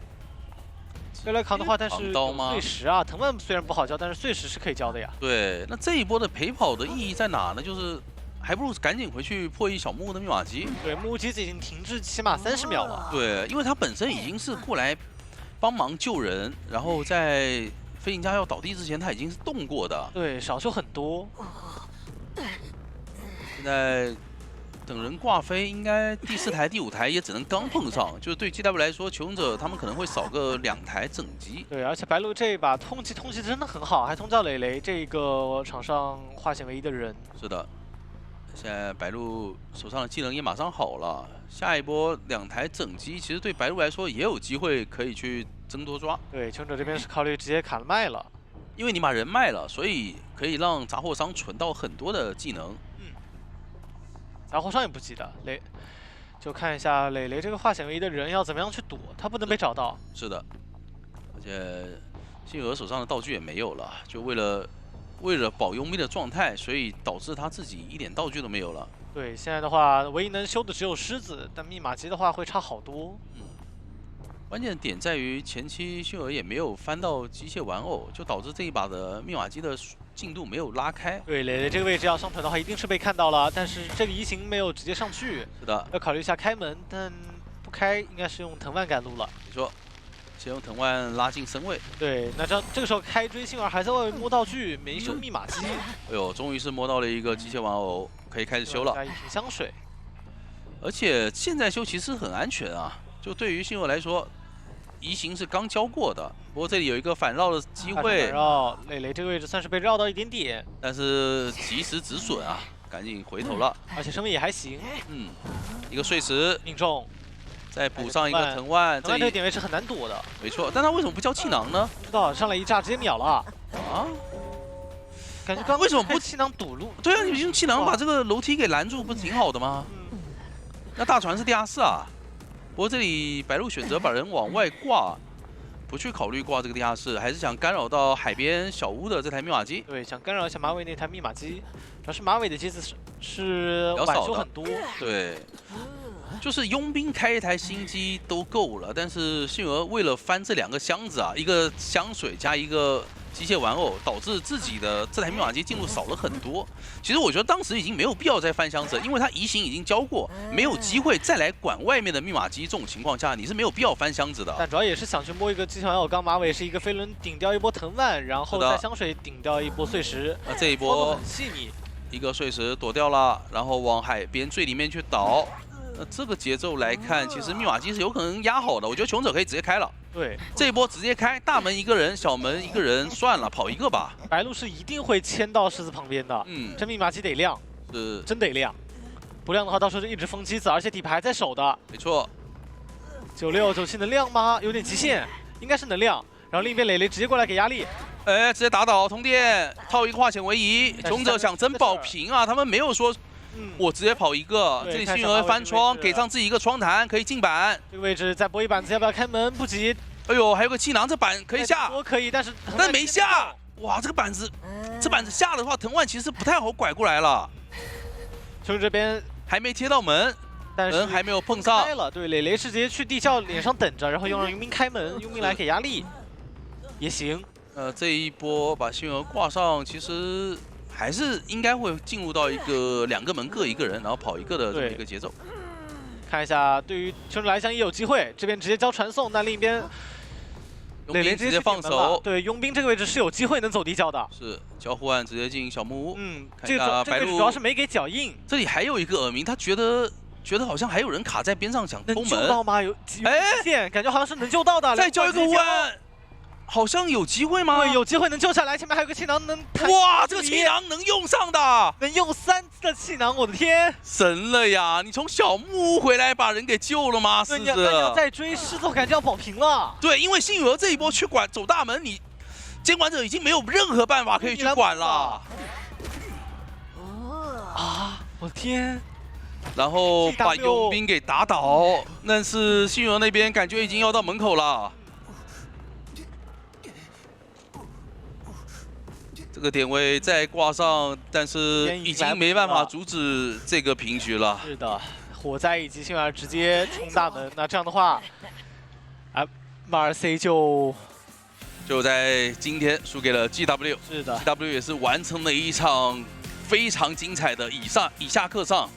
要来扛的话，但是碎石啊，藤蔓虽然不好交，但是碎石是可以交的呀。对，那这一波的陪跑的意义在哪呢？就是还不如赶紧回去破译小木屋的密码机。对，木屋机子已经停滞起码30秒了。对，因为他本身已经是过来帮忙救人，然后在飞行家要倒地之前，他已经是动过的。对，少救很多。现在等人挂飞，应该第4台、第5台也只能刚碰上。就是对 GW 来说，求生者他们可能会少个2台整机。对，而且白鹿这一把通缉真的很好，还通到磊磊这个场上化险为夷的人。是的，现在白鹿手上的技能也马上好了，下一波2台整机，其实对白鹿来说也有机会可以去争多抓。对，求生者这边是考虑直接卡了卖了，因为你把人卖了，所以可以让杂货商存到很多的技能。杂货商也不急的，就看一下磊磊这个化险为夷的人要怎么样去躲，他不能被找到。是的，而且信鹅手上的道具也没有了，就为了保佣兵的状态，所以导致他自己一点道具都没有了。对，现在的话，唯一能修的只有狮子，但密码机的话会差好多。关键点在于前期迅儿也没有翻到机械玩偶，就导致这一把的密码机的进度没有拉开。对，磊磊这个位置要上团的话，一定是被看到了，但是这个移形没有直接上去。是的，要考虑一下开门，但不开应该是用藤蔓赶路了。没错，先用藤蔓拉近身位。对，那这个时候开追，幸而还在外面摸道具，没修密码机。哎呦，终于是摸到了一个机械玩偶，可以开始修了。加一瓶香水。而且现在修其实很安全啊，就对于幸儿来说。移形是刚交过的，不过这里有一个反绕的机会。反绕，磊磊这个位置算是被绕到一点点，但是及时止损啊，赶紧回头了。而且身位也还行。一个碎石命中，再补上一个藤蔓，这个点位是很难躲的。没错，但他为什么不交气囊呢？不知道，上来一炸直接秒了。啊？感觉刚为什么不气囊堵路？对啊，你用气囊把这个楼梯给拦住，不是挺好的吗？那大船是地下室啊。不过这里白鹿选择把人往外挂，不去考虑挂这个地下室，还是想干扰到海边小屋的这台密码机。对，想干扰一下马尾那台密码机，主要是马尾的机子是晚修很多。对，就是佣兵开一台新机都够了，但是迅儿为了翻这2个箱子啊，一个香水加一个机械玩偶，导致自己的这台密码机进度少了很多。其实我觉得当时已经没有必要再翻箱子，因为他移形已经交过，没有机会再来管外面的密码机。这种情况下，你是没有必要翻箱子的。但主要也是想去摸一个机械玩偶，刚马尾是一个飞轮顶掉一波藤蔓，然后在香水顶掉一波碎石。那这一波很细腻，一个碎石躲掉了，然后往海边最里面去倒。那这个节奏来看，其实密码机是有可能压好的。我觉得求生者可以直接开了。对，这一波直接开，大门一个人，小门一个人，算了，跑一个吧。白鹿是一定会牵到狮子旁边的。这密码机得亮，真得亮。不亮的话，到时候就一直封机子，而且底牌还在守的。没错。96、97能亮吗？有点极限，应该是能亮。然后另一边磊磊直接过来给压力。哎，直接打倒通电，套一个化险为夷。求生者想争保平啊，他们没有说我直接跑一个，这里幸运儿翻窗，给上自己一个窗弹，可以进板。这个位置再拨一板子，要不要开门？不急。哎呦，还有个气囊，这板可以下，可以，但没下。哇，这个板子，这板子下的话，藤蔓其实不太好拐过来了。球这边还没贴到门。 但是门还没有碰上，开了。对，磊磊是直接去地窖脸上等着，然后又让佣兵开门，佣兵来给压力，也行。这一波把幸运儿挂上，其实还是应该会进入到一个2个门各1个人，然后跑1个的这么一个节奏。看一下，对于球来讲也有机会，这边直接交传送，那另一边磊磊直接放手。对，佣兵这个位置是有机会能走地窖的。是交互案直接进小木屋。这个位置主要是没给脚印。这里还有一个耳鸣，他觉得好像还有人卡在边上想偷门，能救到吗？有线，感觉好像是能救到的。再交一个互案，好像有机会吗？对，有机会能救下来。前面还有个气囊能。哇，这个气囊能用上的，能用3次的气囊，我的天，神了呀！你从小木屋回来把人给救了吗？是不是？那你要再追狮子，我感觉要保平了。对，因为幸运儿这一波去管走大门，你监管者已经没有任何办法可以去管了。啊！我的天！ 然后把佣兵给打倒，但是幸运儿那边感觉已经要到门口了。这个点位再挂上，但是已经没办法阻止这个平局了。是的，火灾以及幸运儿直接冲大门，那这样的话，马尔 C 就在今天输给了 GW。是的 ，GW 也是完成了一场非常精彩的以下课上。